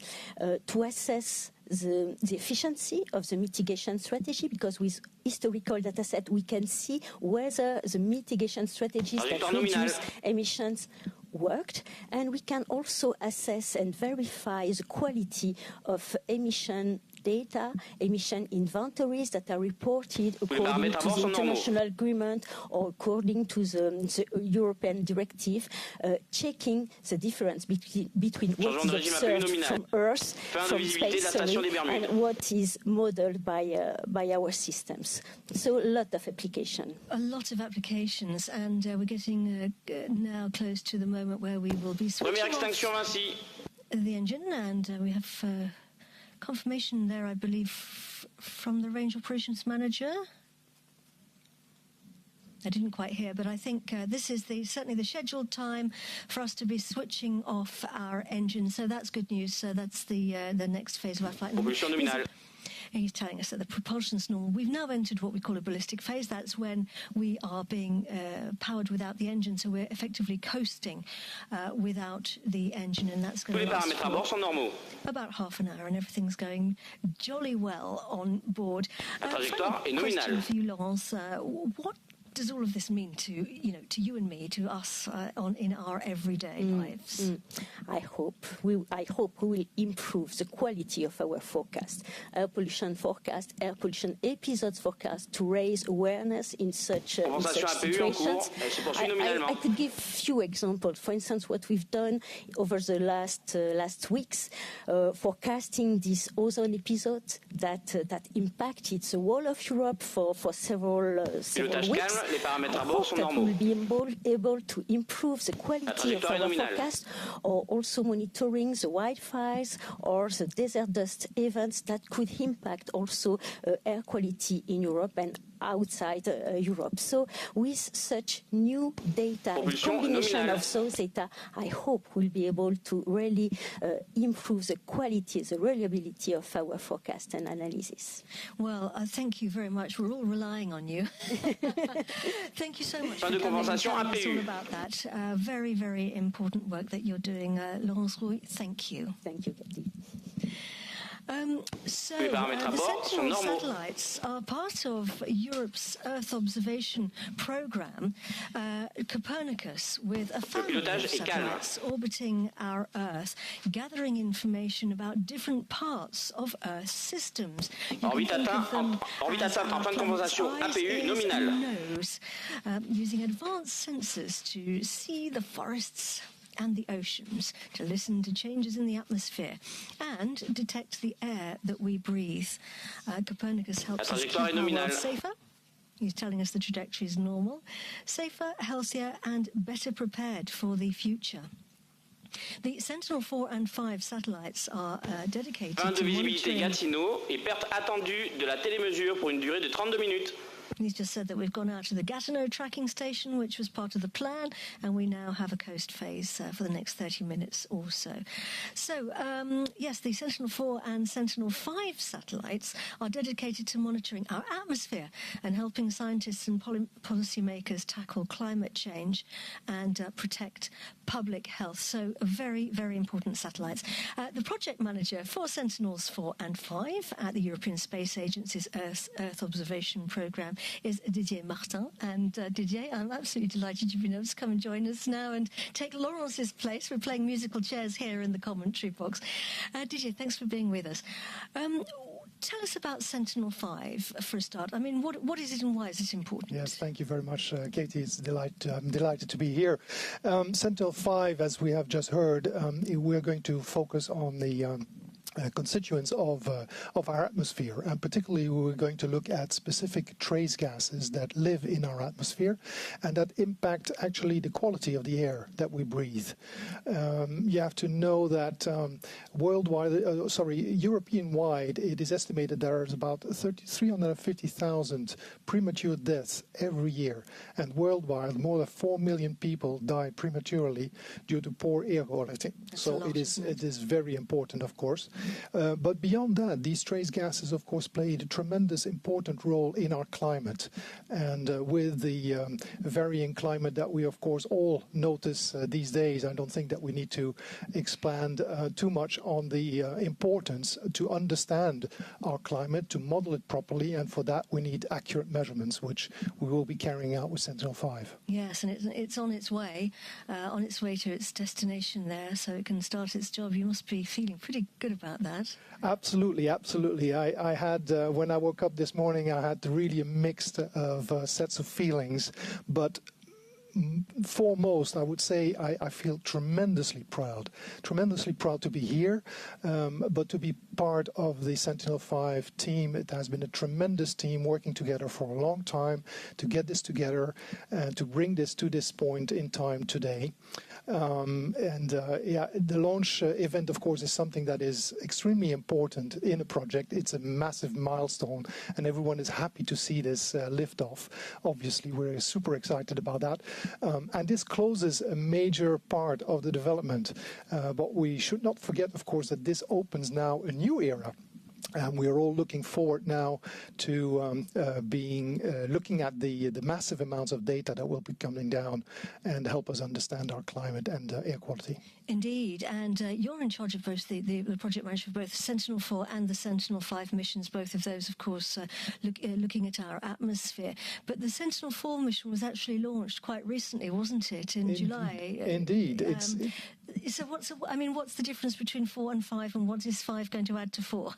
to assess the efficiency of the mitigation strategy, because with historical data set we can see whether the mitigation strategies that reduce emissions worked, and we can also assess and verify the quality of emission data, emission inventories that are reported according to the international agreement or according to the European directive, checking the difference between what is observed from Earth, from space, and what is modeled by our systems. So a lot of application. A lot of applications, and we're getting now close to the moment where we will be switching off the engine, and we have confirmation there, I believe, from the Range Operations Manager. I didn't quite hear, but I think this is certainly the scheduled time for us to be switching off our engine. So that's good news. So that's the next phase of our flight. He's telling us that the propulsion's normal. We've now entered what we call a ballistic phase. That's when we are being powered without the engine, so we're effectively coasting without the engine, and that's going to last for about half an hour, and everything's going jolly well on board. Question for you, Laurence. What does all of this mean to you and me, to us in our everyday lives? I hope we will improve the quality of our forecast, air pollution forecast, air pollution episodes forecast, to raise awareness in such situations. I could give few examples. For instance, what we've done over the last weeks, forecasting this ozone episode that impacted the whole of Europe for several weeks. I hope that we will be able to improve the quality of our forecast, or also monitoring the wildfires or the desert dust events that could impact also air quality in Europe and outside Europe. So with such new data and combination of those data, I hope we'll be able to really improve the quality, the reliability of our forecast and analysis. Well, thank you very much. We're all relying on you. Thank you so much for coming and telling us all about that. Very, very important work that you're doing, Laurence Rouy. Thank you. Thank you, Cathy. The Sentinel satellites are part of Europe's Earth observation program, Copernicus, with a family of satellites orbiting our Earth, gathering information about different parts of Earth's systems. Orbital en fin de conversation, APU nominal. Using advanced sensors to see the forests and the oceans, to listen to changes in the atmosphere and detect the air that we breathe. Copernicus helps us keep our world safer. He's telling us the trajectory is normal, safer, healthier, and better prepared for the future. The Sentinel-4 and 5 satellites are dedicated to visibilité Gatineau et perte attendue de la télémesure pour une durée de 32 minutes. He's just said that we've gone out to the Gatineau tracking station, which was part of the plan, and we now have a coast phase for the next 30 minutes or so. So, yes, the Sentinel-4 and Sentinel-5 satellites are dedicated to monitoring our atmosphere and helping scientists and policymakers tackle climate change and protect public health. So, very, very important satellites. The project manager for Sentinels 4 and 5 at the European Space Agency's Earth Observation Programme is Didier Martin. And Didier, I'm absolutely delighted you've been able to come and join us now and take Laurence's place. We're playing musical chairs here in the commentary box. Didier, thanks for being with us. Tell us about Sentinel-5 for a start. I mean, what is it and why is it important? Yes, thank you very much, Katie. I'm delighted to be here. Sentinel-5, as we have just heard, we're going to focus on the constituents of our atmosphere, and particularly we're going to look at specific trace gases that live in our atmosphere and that impact actually the quality of the air that we breathe. You have to know that European-wide, it is estimated there is about 350,000 premature deaths every year, and worldwide more than 4 million people die prematurely due to poor air quality. So it is very important, of course. But beyond that, these trace gases, of course, played a tremendous important role in our climate. And with the varying climate that we, of course, all notice these days, I don't think that we need to expand too much on the importance to understand our climate, to model it properly. And for that, we need accurate measurements, which we will be carrying out with Sentinel-5. Yes, and it's on its way to its destination there, so it can start its job. You must be feeling pretty good about that. Absolutely, absolutely. I had, when I woke up this morning, I had really a mixed of sets of feelings, but foremost, I would say I feel tremendously proud to be here, but to be part of the Sentinel-5 team. It has been a tremendous team working together for a long time to get this together and to bring this to this point in time today. The launch event, of course, is something that is extremely important in a project. It's a massive milestone, and everyone is happy to see this lift off. Obviously, we're super excited about that. And this closes a major part of the development. But we should not forget, of course, that this opens now a new era. And we are all looking forward now to looking at the massive amounts of data that will be coming down and help us understand our climate and air quality. Indeed, and you're in charge of both the project manager for both Sentinel-4 and the Sentinel-5 missions, both of those, of course, looking at our atmosphere. But the Sentinel-4 mission was actually launched quite recently, wasn't it, in July? Indeed. So what's the difference between 4 and 5, and what is 5 going to add to 4?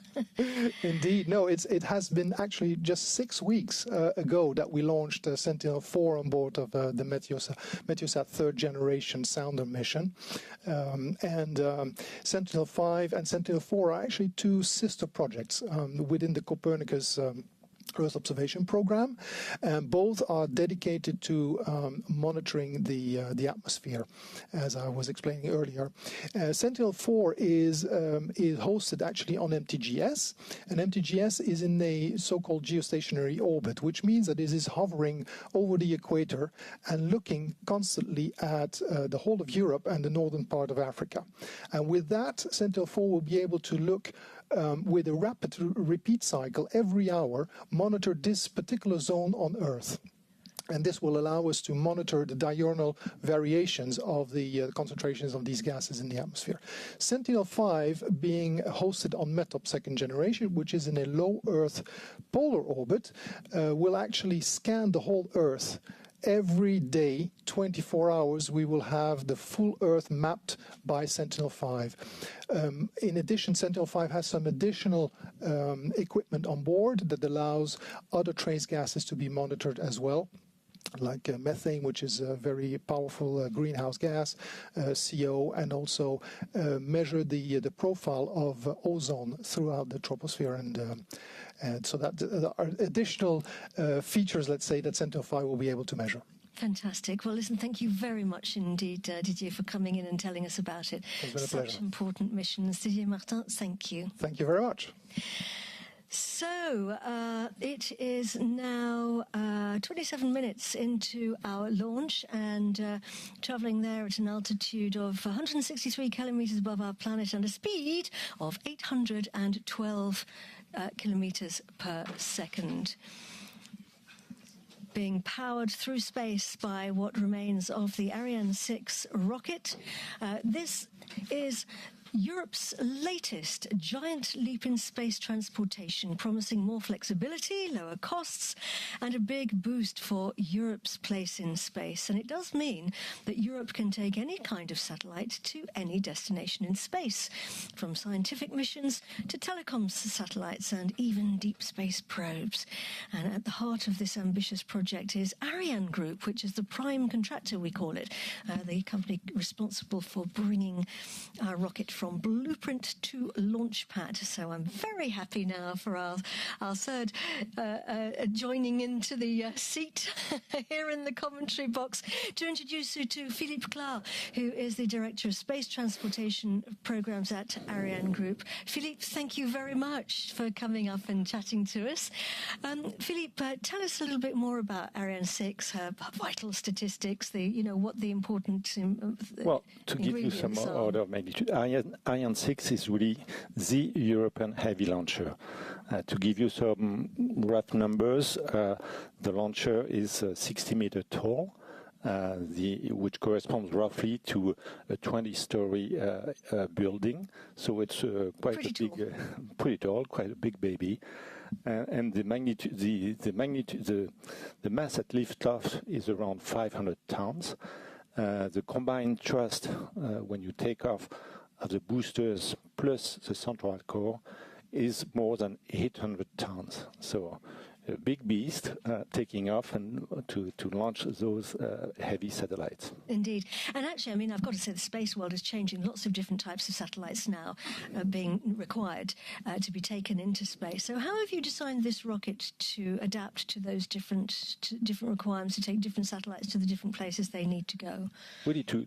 Indeed. No, it has been actually just 6 weeks ago that we launched Sentinel-4 on board of the Meteosat third generation sounder mission. Sentinel-5 and Sentinel-4 are actually two sister projects within the Copernicus Earth observation program, and both are dedicated to monitoring the atmosphere, as I was explaining earlier. Sentinel-4 is hosted actually on MTGS, and MTGS is in a so-called geostationary orbit, which means that it is hovering over the equator and looking constantly at the whole of Europe and the northern part of Africa. And with that, Sentinel-4 will be able to look with a rapid repeat cycle every hour, monitor this particular zone on Earth. And this will allow us to monitor the diurnal variations of the concentrations of these gases in the atmosphere. Sentinel-5 being hosted on METOP second generation, which is in a low Earth polar orbit, will actually scan the whole Earth. Every day, 24 hours, we will have the full Earth mapped by Sentinel-5. In addition, Sentinel-5 has some additional equipment on board that allows other trace gases to be monitored as well, like methane, which is a very powerful greenhouse gas, CO, and also measure the profile of ozone throughout the troposphere. And so that there are additional features, let's say, that Sentinel-5 will be able to measure. Fantastic. Well, listen, thank you very much indeed, Didier, for coming in and telling us about it. It's been a pleasure. Such important missions. Didier Martin, thank you. Thank you very much. So it is now 27 minutes into our launch, and travelling there at an altitude of 163 kilometres above our planet and a speed of 812 kilometres per second. Being powered through space by what remains of the Ariane 6 rocket. This is Europe's latest giant leap in space transportation, promising more flexibility, lower costs, and a big boost for Europe's place in space. And it does mean that Europe can take any kind of satellite to any destination in space, from scientific missions to telecoms satellites and even deep space probes. And at the heart of this ambitious project is Ariane Group, which is the prime contractor, we call it, the company responsible for bringing our rocket from blueprint to launch pad. So I'm very happy now for our third joining into the seat here in the commentary box to introduce you to Philippe Clar, who is the Director of Space Transportation Programs at Ariane Group. Philippe, thank you very much for coming up and chatting to us. Philippe, tell us a little bit more about Ariane 6, her vital statistics, what the important well, to give you some order of magnitude, Ariane 6 is really the European heavy launcher. To give you some rough numbers, the launcher is 60 meters tall, which corresponds roughly to a 20-story building. So it's quite quite a big baby. And the magnitude, the mass at liftoff is around 500 tons. The combined thrust when you take off of the boosters plus the central core is more than 800 tons. So a big beast taking off and to launch those heavy satellites. Indeed. And actually, I've got to say the space world is changing. Lots of different types of satellites now being required to be taken into space. So how have you designed this rocket to adapt to those different requirements, to take different satellites to the different places they need to go? Really, to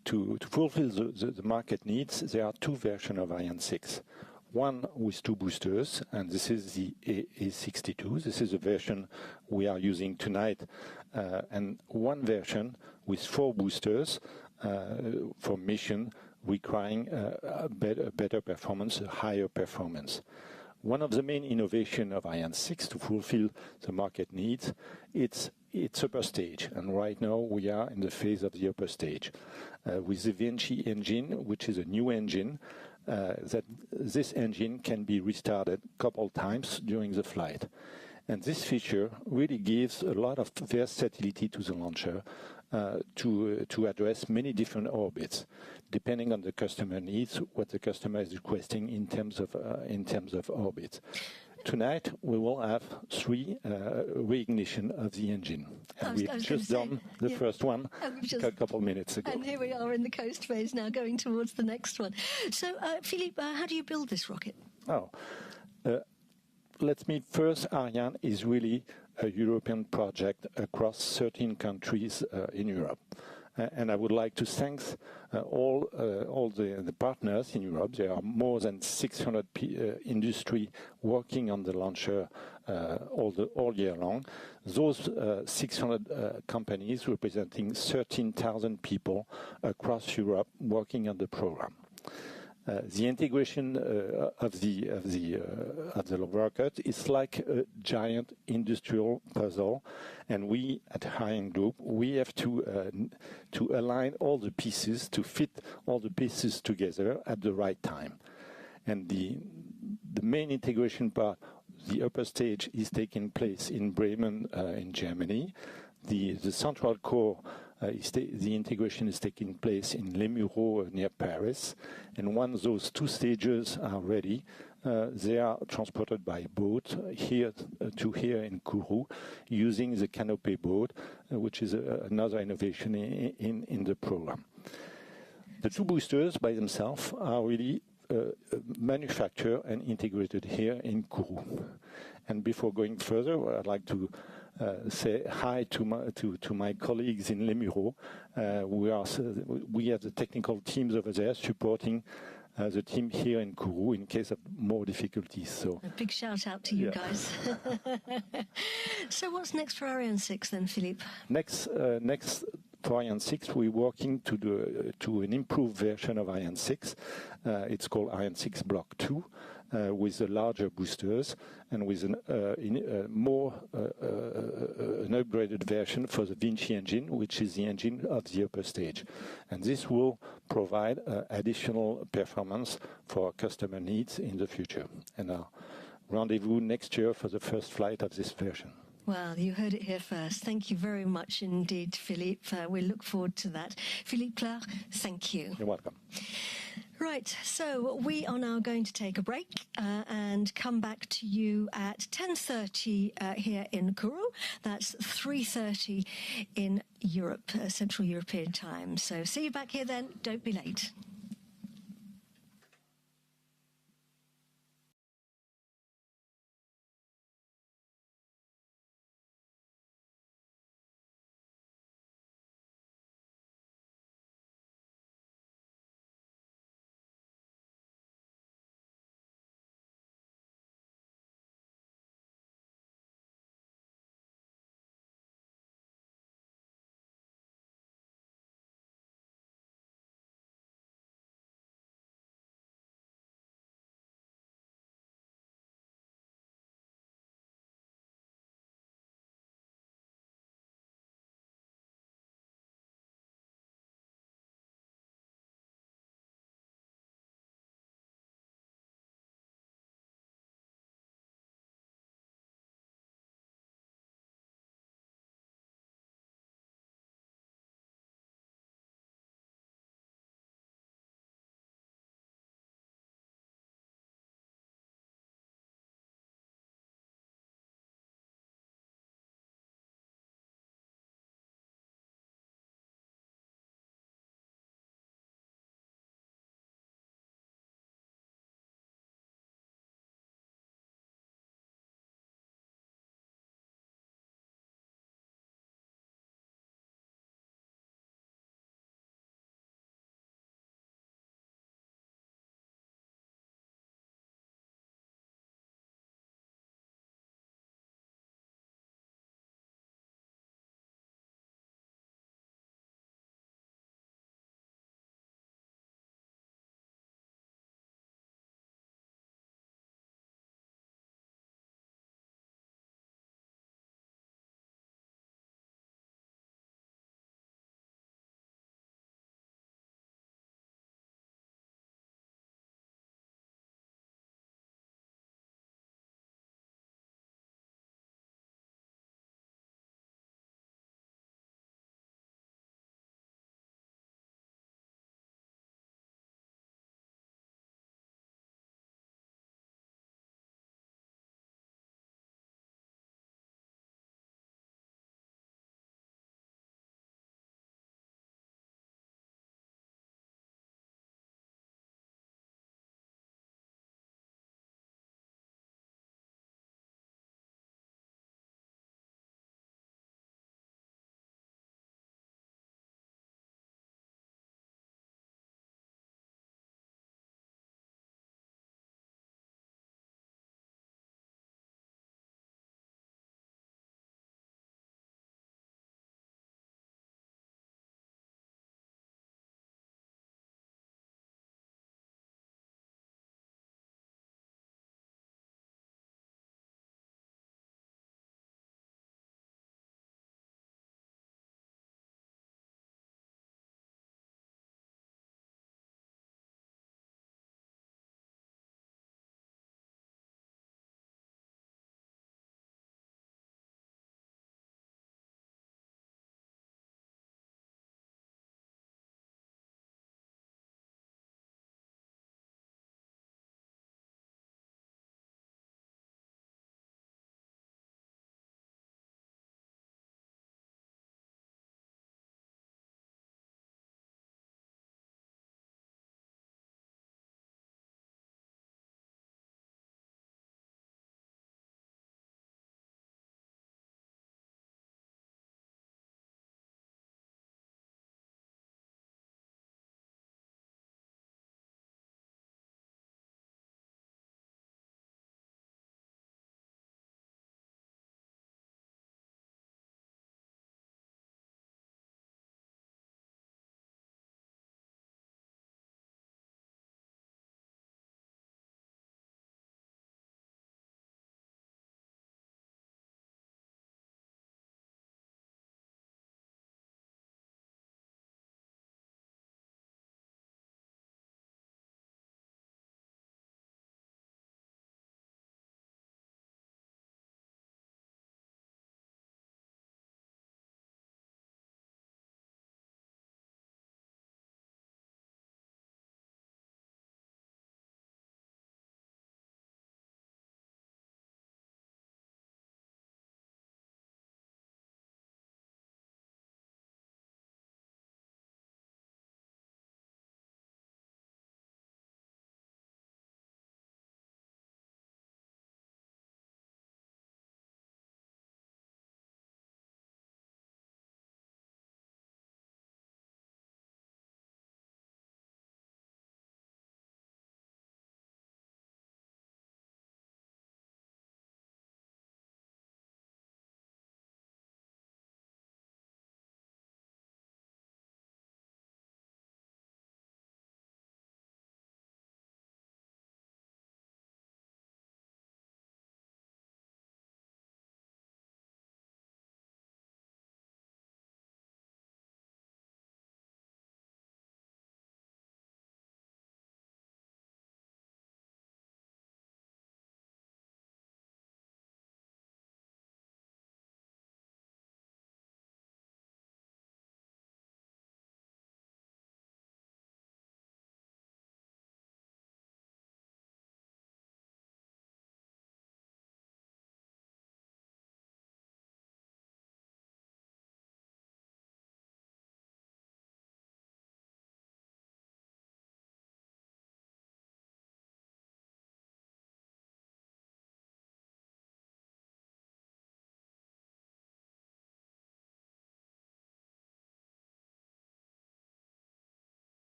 fulfill the market needs, there are two versions of Ariane 6. One with two boosters, and this is the A62. This is the version we are using tonight. And one version with four boosters for mission requiring a better performance, a higher performance. One of the main innovations of Ariane 6 to fulfill the market needs, it's upper stage. And right now we are in the phase of the upper stage. With the VNG engine, which is a new engine, that this engine can be restarted a couple times during the flight. And this feature really gives a lot of versatility to the launcher to address many different orbits, depending on the customer needs, what the customer is requesting in terms of orbits. Tonight we will have 3 reignition of the engine. And we've just done the first one a couple of minutes ago. And here we are in the coast phase now, going towards the next one. So, Philippe, how do you build this rocket? Let me first, Ariane is really a European project across 13 countries in Europe. And I would like to thank all the partners in Europe. There are more than 600 industry working on the launcher all year long. Those 600 companies representing 13,000 people across Europe working on the program. The integration of the rocket is like a giant industrial puzzle, and we at Ariane Group have to align all the pieces to fit all the pieces together at the right time. And the main integration part, the upper stage, is taking place in Bremen in Germany. The central core. The integration is taking place in Les Mureaux near Paris, and once those 2 stages are ready, they are transported by boat here in Kourou using the canopy boat, which is another innovation in the program. The 2 boosters by themselves are really manufactured and integrated here in Kourou. And before going further, I'd like to say hi to my colleagues in Les Mureaux. We have the technical teams over there supporting the team here in Kourou in case of more difficulties. So a big shout out to you guys. So what's next for Ariane 6 then, Philippe? Next for Ariane 6, we're working to an improved version of Ariane 6. It's called Ariane 6 Block 2. with the larger boosters and with an upgraded version for the Vinci engine, which is the engine of the upper stage. And this will provide additional performance for our customer needs in the future. And rendezvous next year for the first flight of this version. Well, you heard it here first. Thank you very much indeed, Philippe. We look forward to that. Philippe Clark, thank you. You're welcome. Right, so we are now going to take a break and come back to you at 10:30 here in Kourou. That's 3:30 in Europe, Central European time. So see you back here then. Don't be late.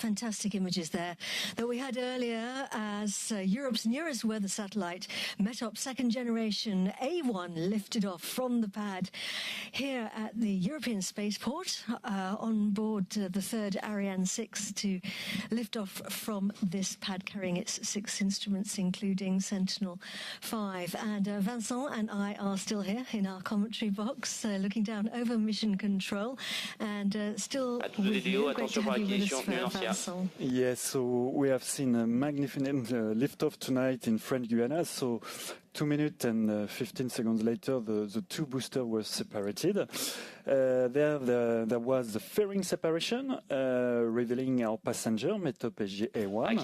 fantastic images there that we had earlier as Europe's nearest weather satellite, METOP second generation A1, lifted off from the pad here at the European Spaceport on board the third Ariane 6 to lift off from this pad carrying its 6 instruments, including Sentinel-5. And Vincent and I are still here in our commentary box, looking down over mission control, and still with you. Great to have you with us, Vincent. Yes, so we have seen a magnificent liftoff tonight in French Guiana. So 2 minutes and 15 seconds later, the two boosters were separated. There was the fairing separation, revealing our passenger, METOP-SG A1,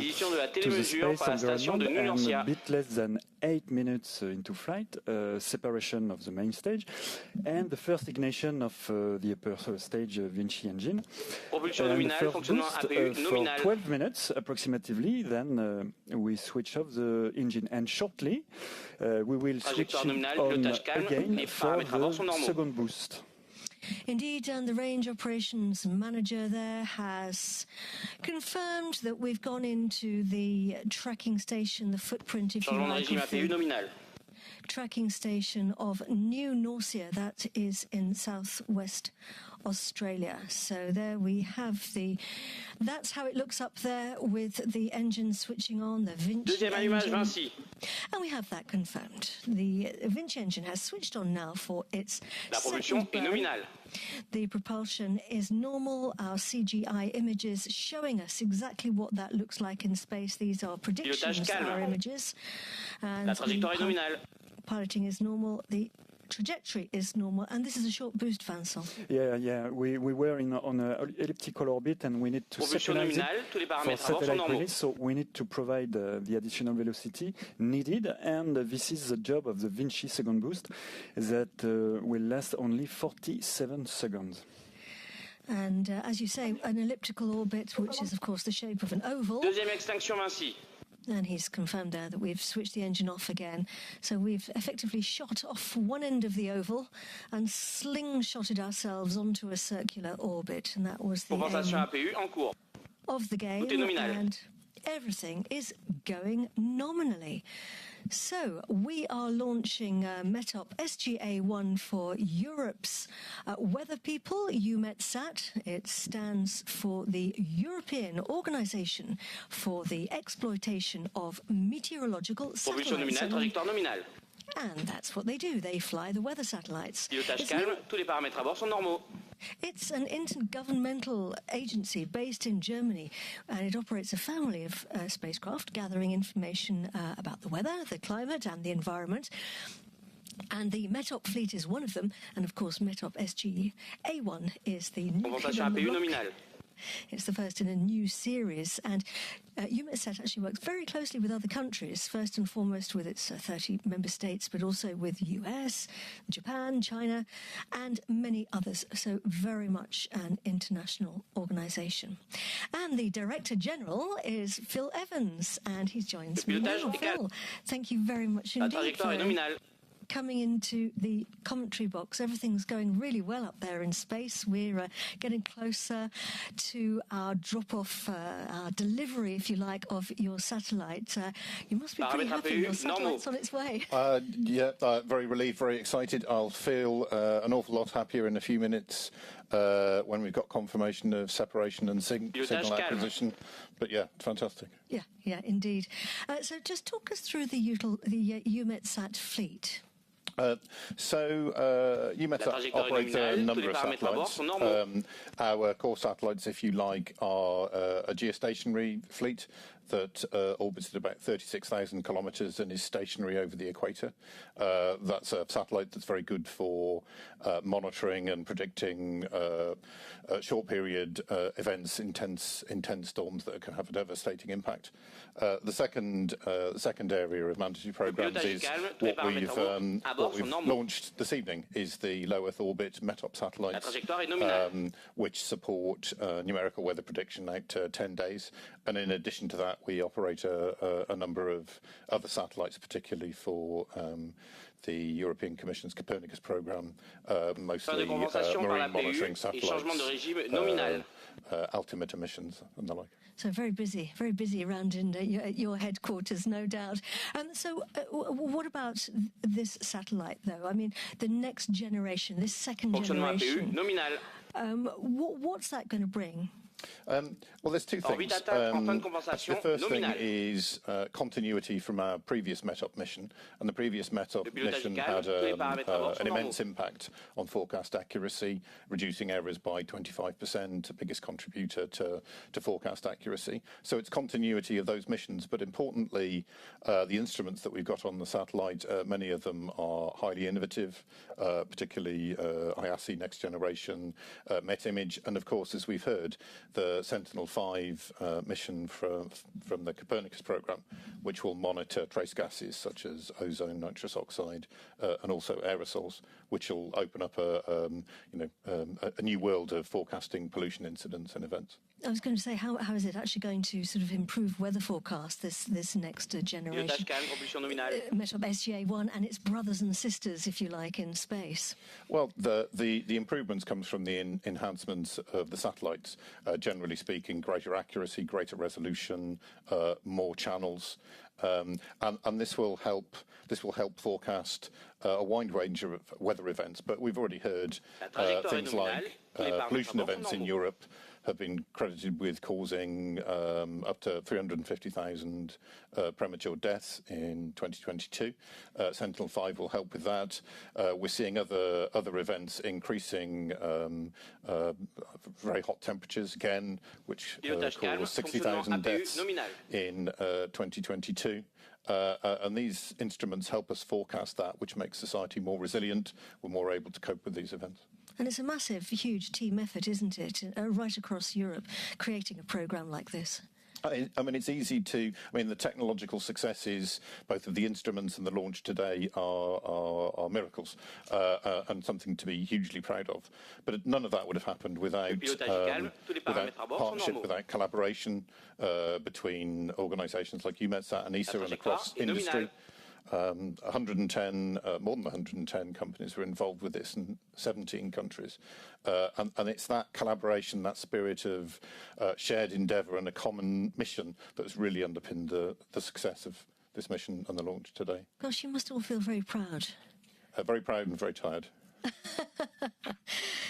to the space environment, and a bit less than 8 minutes into flight, separation of the main stage, and the first ignition of the upper stage Vinci engine. Propulsion and nominale, fonctionnement APU for nominal. 12 minutes approximately, then we switch off the engine, and shortly we will switch it on again for the second boost. Indeed, and the range operations manager there has confirmed that we've gone into the tracking station, the footprint, if you like, tracking station of New Norcia, that is in southwest Australia. So there we have that's how it looks up there with the engine switching on, the Vinci engine. And we have that confirmed. The Vinci engine has switched on now for its second burn. The propulsion is normal. Our CGI images showing us exactly what that looks like in space. These are predictions, our images. And piloting is normal. The trajectory is normal, and this is a short boost, Vincent. Yeah. We were on an elliptical orbit, and we need to synchronize it for satellite release. So we need to provide the additional velocity needed, and this is the job of the Vinci second boost that will last only 47 seconds. And as you say, an elliptical orbit, which is of course the shape of an oval. Deuxième extinction Vinci. And he's confirmed there that we've switched the engine off again. So we've effectively shot off one end of the oval and slingshotted ourselves onto a circular orbit. And that was the aim of the game. And everything is going nominally. So we are launching METOP-SG A1 for Europe's weather people, EUMETSAT. It stands for the European Organization for the Exploitation of Meteorological Satellites. And that's what they do. They fly the weather satellites. It's an intergovernmental agency based in Germany, and it operates a family of spacecraft gathering information about the weather, the climate, and the environment. And the METOP fleet is one of them, and of course METOP-SG A1 is the nuclear. It's the first in a new series, and EUMETSAT actually works very closely with other countries, first and foremost with its 30 member states, but also with the US, Japan, China, and many others. So very much an international organization. And the Director General is Phil Evans, and he joins me now. Phil, thank you very much indeed for coming into the commentary box. Everything's going really well up there in space. We're getting closer to our drop-off, our delivery, if you like, of your satellite. You must be pretty happy your satellite's on its way. Very relieved, very excited. I'll feel an awful lot happier in a few minutes when we've got confirmation of separation and signal acquisition. But yeah, fantastic. Yeah, indeed. So just talk us through the EUMETSAT fleet. EUMETSAT operates a number of satellites. Our core satellites, if you like, are a geostationary fleet that orbits at about 36,000 kilometres and is stationary over the equator. That's a satellite that's very good for monitoring and predicting short period events, intense storms that can have a devastating impact. The second area of mandatory programs is what we've launched this evening is the low Earth orbit METOP satellites, which support numerical weather prediction out to 10 days. And in addition to that, that, we operate a number of other satellites, particularly for the European Commission's Copernicus program, mostly marine monitoring satellites, altimeter missions and the like. So very busy around in your headquarters, no doubt. So what about this satellite, though? I mean, the next generation, this second generation, what's that going to bring? Well, there's two things. The first thing is continuity from our previous METOP mission, and the previous METOP mission had an immense impact on forecast accuracy, reducing errors by 25%, the biggest contributor to forecast accuracy. So it's continuity of those missions, but importantly, the instruments that we've got on the satellite, many of them are highly innovative, particularly IASI Next Generation, METImage, and of course, as we've heard, the Sentinel-5 mission from the Copernicus program, which will monitor trace gases such as ozone, nitrous oxide, and also aerosols, which will open up a new world of forecasting pollution incidents and events. I was going to say, how is it actually going to sort of improve weather forecast, this next generation? METOP-SG 1 and its brothers and sisters, if you like, in space. Well, the improvements comes from the enhancements of the satellites. Generally speaking, greater accuracy, greater resolution, more channels. And this will help forecast a wide range of weather events. But we've already heard things like pollution events in Europe have been credited with causing up to 350,000 premature deaths in 2022. Sentinel-5 will help with that. We're seeing other events increasing very hot temperatures again, which caused 60,000 deaths in 2022. And these instruments help us forecast that, which makes society more resilient. We're more able to cope with these events. And it's a massive, huge team effort, isn't it, right across Europe, creating a programme like this? I mean, it's easy to. I mean, the technological successes, both of the instruments and the launch today, are miracles and something to be hugely proud of. But none of that would have happened without partnership, without collaboration between organisations like EUMETSAT and ESA and across industry. 110, more than 110 companies were involved with this in 17 countries. And it's that collaboration, that spirit of shared endeavour and a common mission that has really underpinned the success of this mission and the launch today. Gosh, you must all feel very proud. Very proud and very tired.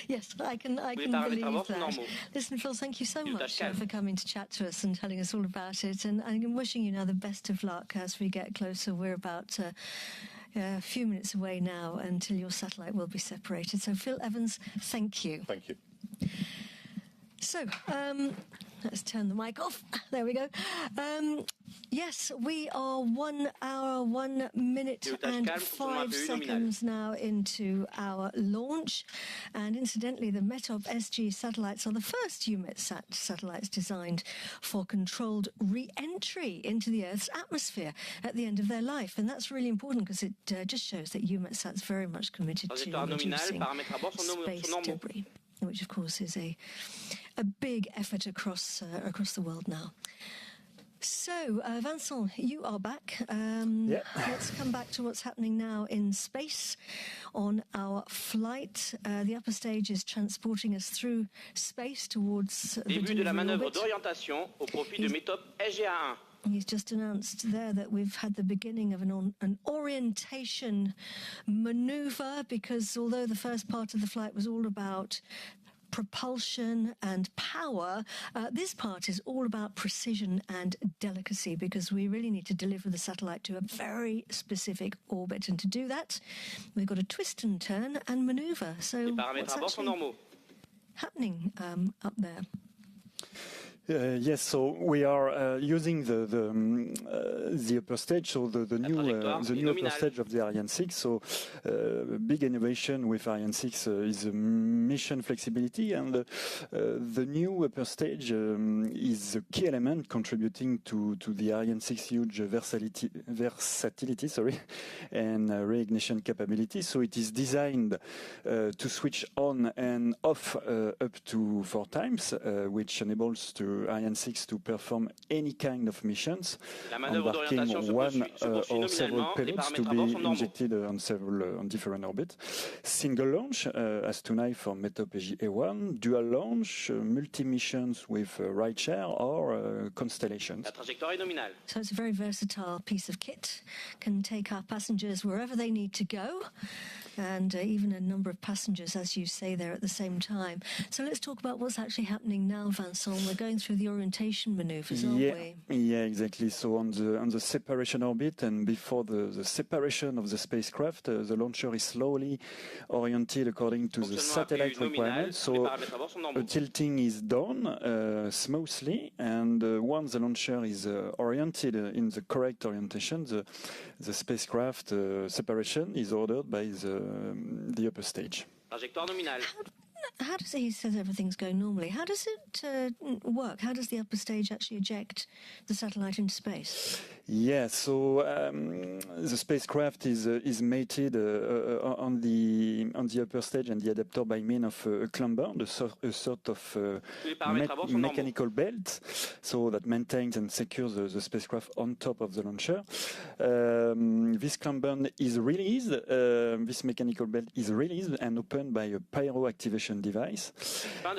Yes, I can believe that. Listen, Phil, thank you so much for coming to chat to us and telling us all about it. And I'm wishing you now the best of luck as we get closer. We're about a few minutes away now until your satellite will be separated. So, Phil Evans, thank you. Thank you. So, let's turn the mic off. There we go. Yes, we are 1 hour, 1 minute and 5 seconds now into our launch. And incidentally, the METOP-SG satellites are the first EUMETSAT satellites designed for controlled re-entry into the Earth's atmosphere at the end of their life. And that's really important because it just shows that EUMETSAT's very much committed to reducing space debris, which of course is a big effort across the world now. So, Vincent, you are back. Let's come back to what's happening now in space on our flight. The upper stage is transporting us through space towards the delivery orbit. He's just announced there that we've had the beginning of an orientation maneuver, because although the first part of the flight was all about propulsion and power, this part is all about precision and delicacy, because we really need to deliver the satellite to a very specific orbit. And to do that, we've got to twist and turn and maneuver. So what's actually happening up there? Yes, so we are using the the upper stage, so the new upper stage of the Ariane 6. So big innovation with Ariane 6 is mission flexibility, and the new upper stage is a key element contributing to the Ariane 6 huge versatility, and reignition capability. So it is designed to switch on and off up to 4 times, which enables to Ariane 6 to perform any kind of missions, embarking one or several payloads to be injected on different orbits. Single launch, as tonight for METOP-SG A1, dual launch, multi-missions with rideshare or constellations. La trajectoire est nominale. So it's a very versatile piece of kit, can take our passengers wherever they need to go, and even a number of passengers, as you say, there at the same time. So let's talk about what's actually happening now, Vincent. We're going through the orientation manoeuvres, aren't we? Yeah, exactly. So on the separation orbit, and before the separation of the spacecraft, the launcher is slowly oriented according to the satellite requirements. So tilting is done smoothly, and once the launcher is oriented in the correct orientation, the spacecraft separation is ordered by the upper stage. Trajectoire nominale. How does he says everything's going normally? How does it work? How does the upper stage actually eject the satellite into space? Yeah, so the spacecraft is mated on the upper stage and the adapter by means of a clamber, a sort of mechanical belt, so that maintains and secures the spacecraft on top of the launcher. This clamber is released, this mechanical belt is released and opened by a pyro activation device.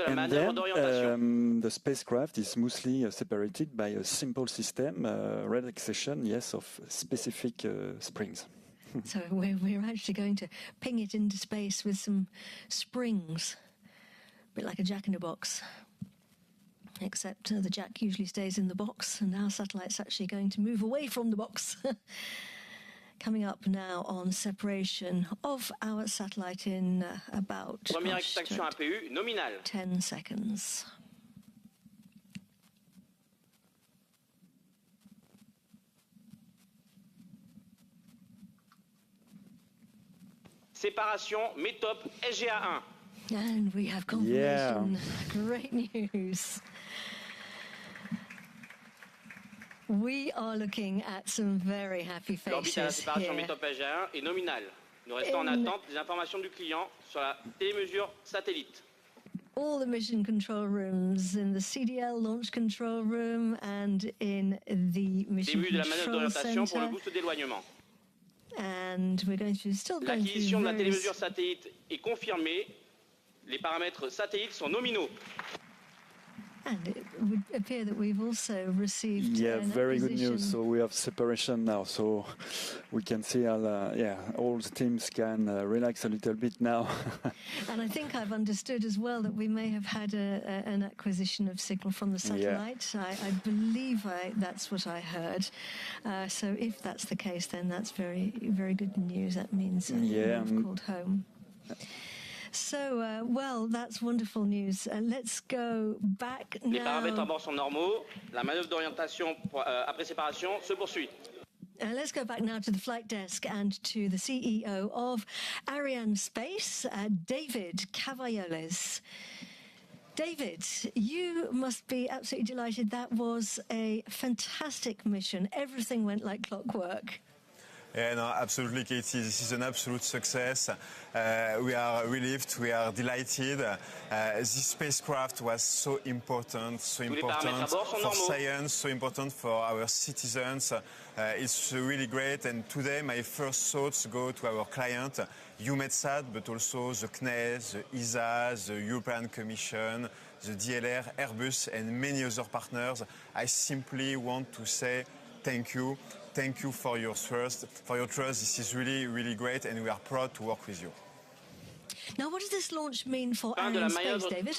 And then the spacecraft is smoothly separated by a simple system, relaxation, of specific springs. So we're actually going to ping it into space with some springs, a bit like a jack-in-a-box, except the jack usually stays in the box, and our satellite's actually going to move away from the box. Coming up now on separation of our satellite in about 10 seconds. Séparation METOP-SG A1. And we have confirmation. Yeah. Great news. We are looking at some very happy faces L'orbite à la séparation here. METOP-SG A1 est nominale. Nous restons en attente des informations du client sur la télémesure satellite. All the mission control rooms, in the CDL launch control room and in the mission Début de la manœuvre control d'orientation pour le center. boost d'éloignement. And we're going to still going L'acquisition de la through télémesure satellite est confirmée. Les paramètres satellites sont nominaux. And it would appear that we've also received very good news. So we have separation now, so we can see all the teams can relax a little bit now. And I think I've understood as well that we may have had an acquisition of signal from the satellite. I believe that's what I heard. So if that's the case, then that's very, very good news. That means we've called home. So, well, that's wonderful news. Let's go back now. Les paramètres à bord sont normaux. La manœuvre d'orientation après séparation se poursuit. Let's go back now to the flight desk and to the CEO of Arianespace, David Cavalloles. David, you must be absolutely delighted. That was a fantastic mission. Everything went like clockwork. Yeah, no, absolutely, Katie. This is an absolute success. We are relieved. We are delighted. This spacecraft was so important for science, so important for our citizens. It's really great. And today, my first thoughts go to our client, EUMETSAT, but also the CNES, the ESA, the European Commission, the DLR, Airbus, and many other partners. I simply want to say thank you. Thank you for your trust. This is really, really great, and we are proud to work with you. Now, what does this launch mean for Arianespace, David?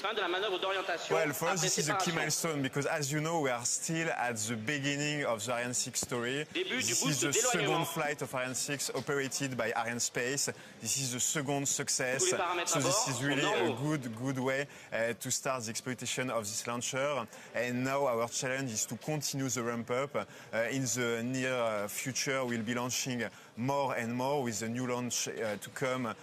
Well, for us, this is a key milestone because, as you know, we are still at the beginning of the Ariane 6 story. This is the second flight of Ariane 6 operated by Arianespace. This is the second success. So this is really a good way to start the exploitation of this launcher. And now our challenge is to continue the ramp up. In the near future, we'll be launching more and more with the new launch to come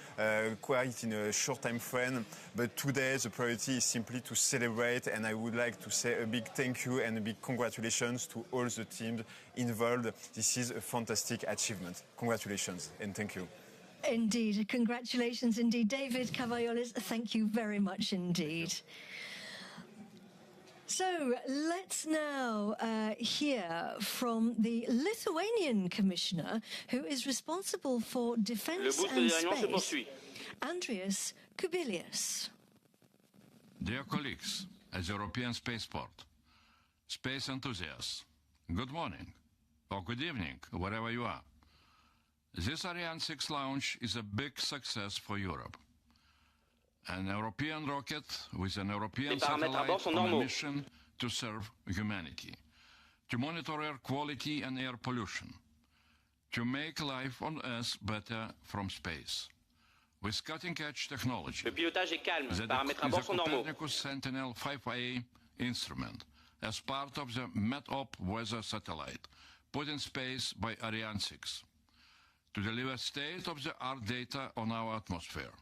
quite in a short time frame. But today the priority is simply to celebrate, and I would like to say a big thank you and a big congratulations to all the teams involved. This is a fantastic achievement. Congratulations and thank you. Indeed, congratulations indeed. David Cavallolis, thank you very much indeed. So let's now hear from the Lithuanian commissioner who is responsible for defence and space, Andrius Kubilius. Dear colleagues at the European Spaceport, space enthusiasts, good morning or good evening, wherever you are. This Ariane 6 launch is a big success for Europe. An European rocket with an European satellite on a mission to serve humanity, to monitor air quality and air pollution, to make life on Earth better from space. With cutting-edge technology, the Copernicus Sentinel 5A instrument as part of the METOP weather satellite put in space by Ariane 6 to deliver state-of-the-art data on our atmosphere,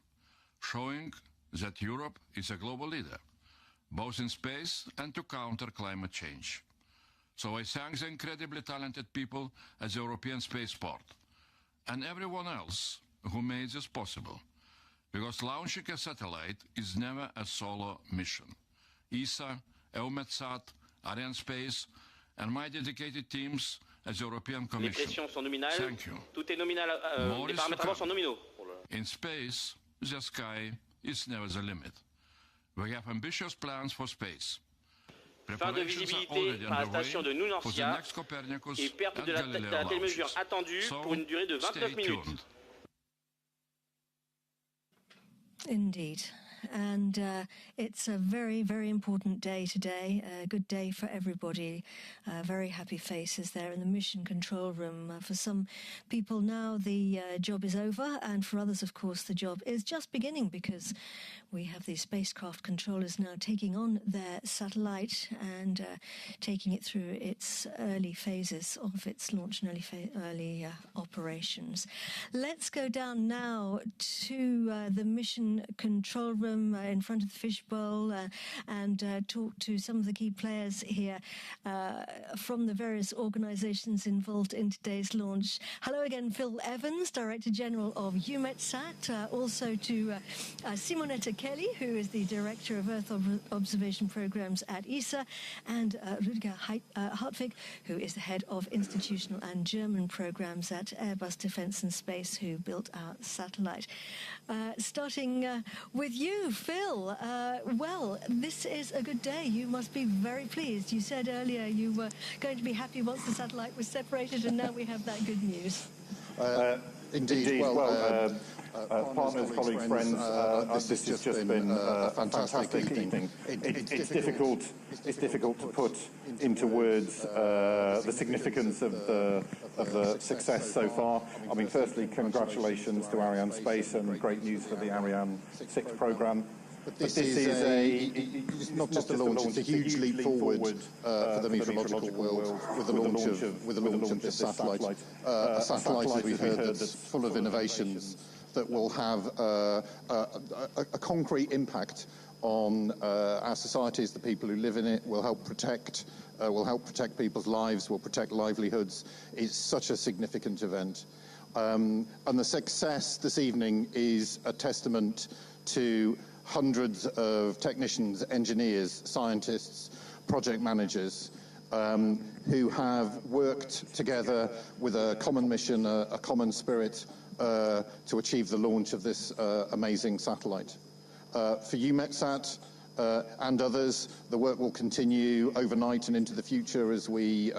showing that Europe is a global leader, both in space and to counter climate change. So I thank the incredibly talented people at the European Spaceport and everyone else who made this possible, because launching a satellite is never a solo mission. ESA, EUMETSAT, Arianespace, and my dedicated teams at the European Commission. Thank you. More is to come. In space, the sky is never the limit. We have ambitious plans for space. Fin de visibilité par la station de Nunancia et perte de la télémesure attendue pour une durée de 29 minutes. Indeed. And it's a very, very important day today, a good day for everybody. Very happy faces there in the mission control room. For some people now the job is over, and for others, of course, the job is just beginning, because we have the spacecraft controllers now taking on their satellite and taking it through its early phases of its launch and early operations. Let's go down now to the mission control room in front of the fishbowl and talk to some of the key players here from the various organizations involved in today's launch. Hello again, Phil Evans, Director General of EUMETSAT, also to Simonetta Kelly, who is the Director of Earth Observation Programs at ESA, and Rüdiger Hartwig, who is the Head of Institutional and German Programs at Airbus Defence and Space, who built our satellite. Starting with you, Phil. Well, this is a good day. You must be very pleased. You said earlier you were going to be happy once the satellite was separated, and now we have that good news. Indeed. Well, partners, colleagues, friends, this has just been a fantastic evening. It's difficult to put into words the significance of the success so far. I mean, firstly, congratulations to Arianespace, and great news for the Ariane 6 program. But this is it's not just a launch, it's a huge leap forward for the meteorological world with the launch of this satellite. A satellite, as we've heard, that's full of innovations that will have a concrete impact on our societies, the people who live in it, will help protect people's lives, will protect livelihoods. It's such a significant event. And the success this evening is a testament to hundreds of technicians, engineers, scientists, project managers who have worked together with a common mission, a common spirit to achieve the launch of this amazing satellite. For EUMETSAT and others, the work will continue overnight and into the future as we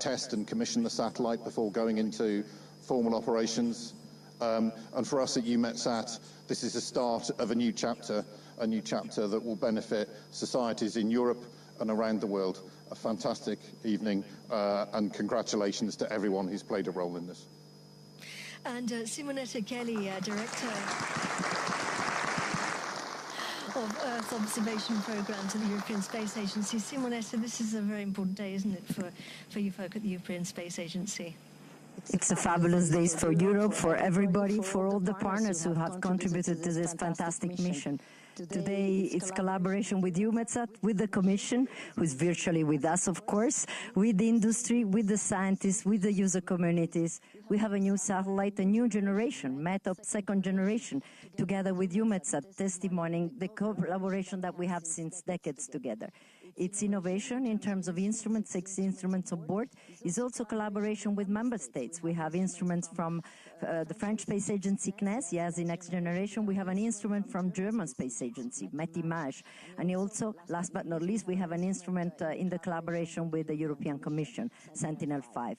test and commission the satellite before going into formal operations. And for us at EUMETSAT, this is the start of a new chapter that will benefit societies in Europe and around the world. A fantastic evening, and congratulations to everyone who's played a role in this. And Simonetta Kelly, Director of Earth Observation Programs at the European Space Agency. Simonetta, this is a very important day, isn't it, for you folk at the European Space Agency? It's a fabulous day for Europe, for everybody, for all the partners who have contributed to this fantastic mission. Today, it's collaboration with EUMETSAT, with the Commission, who's virtually with us, of course, with the industry, with the scientists, with the user communities. We have a new satellite, a new generation, METOP second generation, together with EUMETSAT, testimonying the collaboration that we have since decades together. It's innovation in terms of instruments, 6 instruments on board. It's also collaboration with member states. We have instruments from the French Space Agency, CNES, yes, the next generation. We have an instrument from German Space Agency, METOP-SG. And also, last but not least, we have an instrument in the collaboration with the European Commission, Sentinel-5.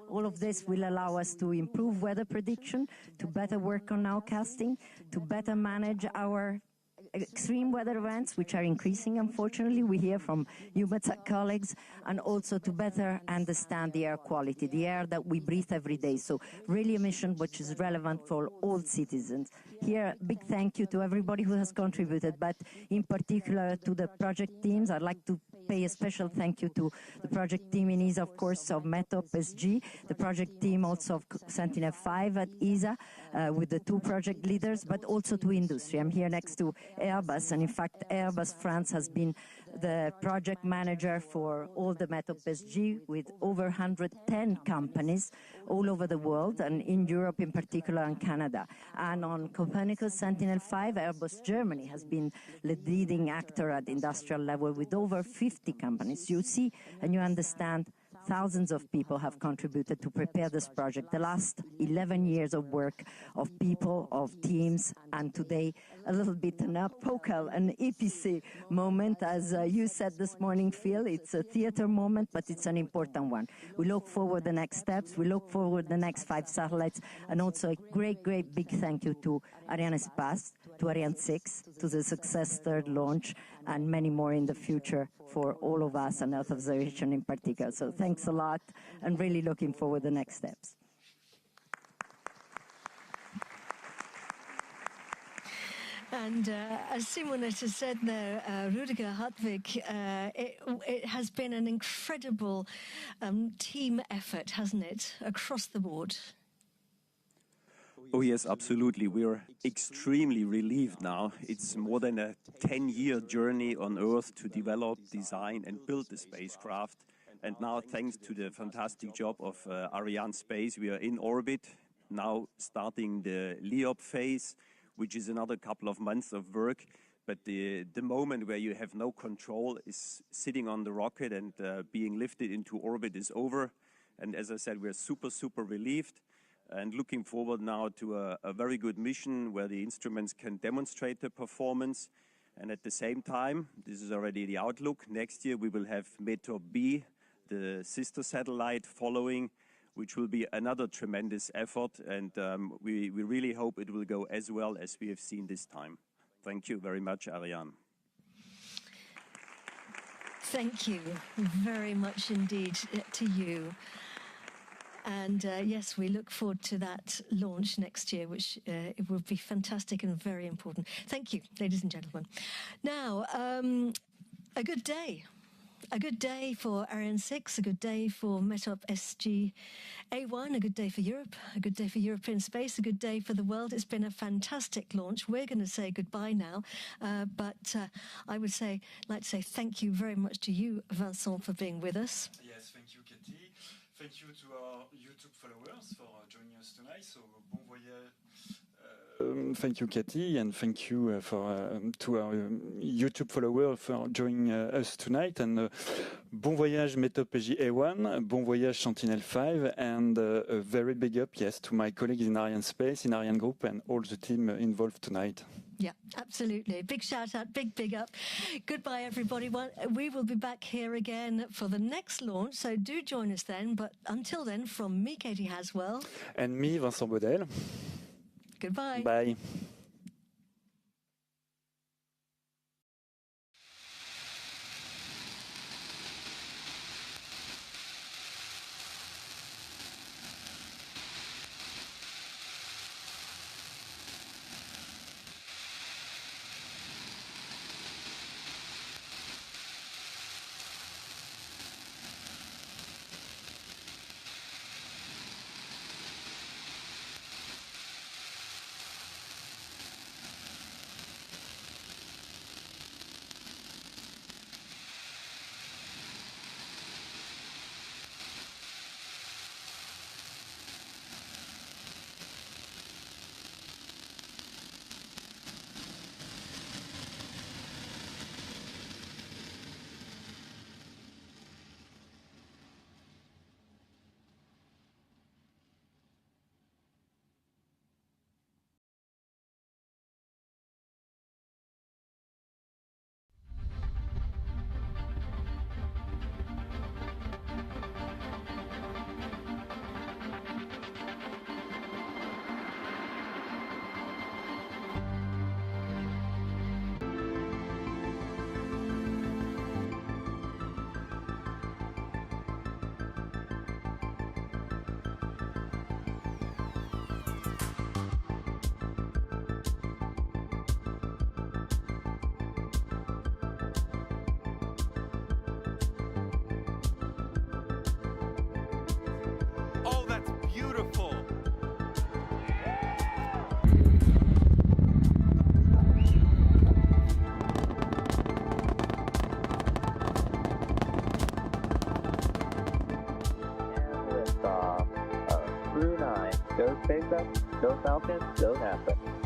All of this will allow us to improve weather prediction, to better work on nowcasting, to better manage our extreme weather events, which are increasing, unfortunately, we hear from EUMETSAT colleagues, and also to better understand the air quality, the air that we breathe every day. So really a mission which is relevant for all citizens. Here, big thank you to everybody who has contributed, but in particular to the project teams. I'd like to pay a special thank you to the project team in ESA, of course, of METOP-SG, the project team also of Sentinel-5 at ESA, with the 2 project leaders, but also to industry. I'm here next to Airbus, and in fact, Airbus France has been the project manager for all the METOP-SG with over 110 companies all over the world, and in Europe in particular, and Canada. And on Copernicus Sentinel-5, Airbus Germany has been the leading actor at industrial level with over 50 companies. You see and you understand thousands of people have contributed to prepare this project. The last 11 years of work of people, of teams, and today a little bit an apocal, an EPC moment, as you said this morning, Phil. It's a theater moment, but it's an important one. We look forward the next steps. We look forward the next 5 satellites, and also a great, great big thank you to Arianespace, to Ariane 6, to the success 3rd launch, and many more in the future for all of us and Earth observation in particular. So thanks a lot, and really looking forward to the next steps. And as Simonetta said there, Rudiger Hartwig, it has been an incredible team effort, hasn't it, across the board? Oh yes, absolutely. We are extremely relieved now. It's more than a 10-year journey on Earth to develop, design and build the spacecraft. And now, thanks to the fantastic job of Arianespace, we are in orbit, now starting the LEOP phase, which is another couple of months of work. But the moment where you have no control is sitting on the rocket and being lifted into orbit is over. And as I said, we're super, super relieved. And looking forward now to a very good mission where the instruments can demonstrate the performance. And at the same time, this is already the outlook, next year we will have METOP-B, the sister satellite following, which will be another tremendous effort. And we really hope it will go as well as we have seen this time. Thank you very much, Ariane. Thank you very much indeed to you. And yes, we look forward to that launch next year, which it will be fantastic and very important. Thank you, ladies and gentlemen. Now, a good day. A good day for Ariane 6, a good day for METOP-SG A1, a good day for Europe, a good day for European space, a good day for the world. It's been a fantastic launch. We're going to say goodbye now, but I would like to say thank you very much to you, Vincent, for being with us. Yes, thank you, Katie. Thank you to our YouTube followers for joining us tonight. So, bon voyage. Thank you, Katie, and thank you to our YouTube followers for joining us tonight. And bon voyage METOP-SG A1, bon voyage Sentinel-5, and a very big up, yes, to my colleagues in Arianespace, in Ariane Group, and all the team involved tonight. Yeah, absolutely. Big shout out, big up. Goodbye, everybody. We will be back here again for the next launch, so do join us then. But until then, from me, Katie Haswell. And me, Vincent Baudel. Goodbye. Bye. Go SpaceX, go Falcon, go NASA.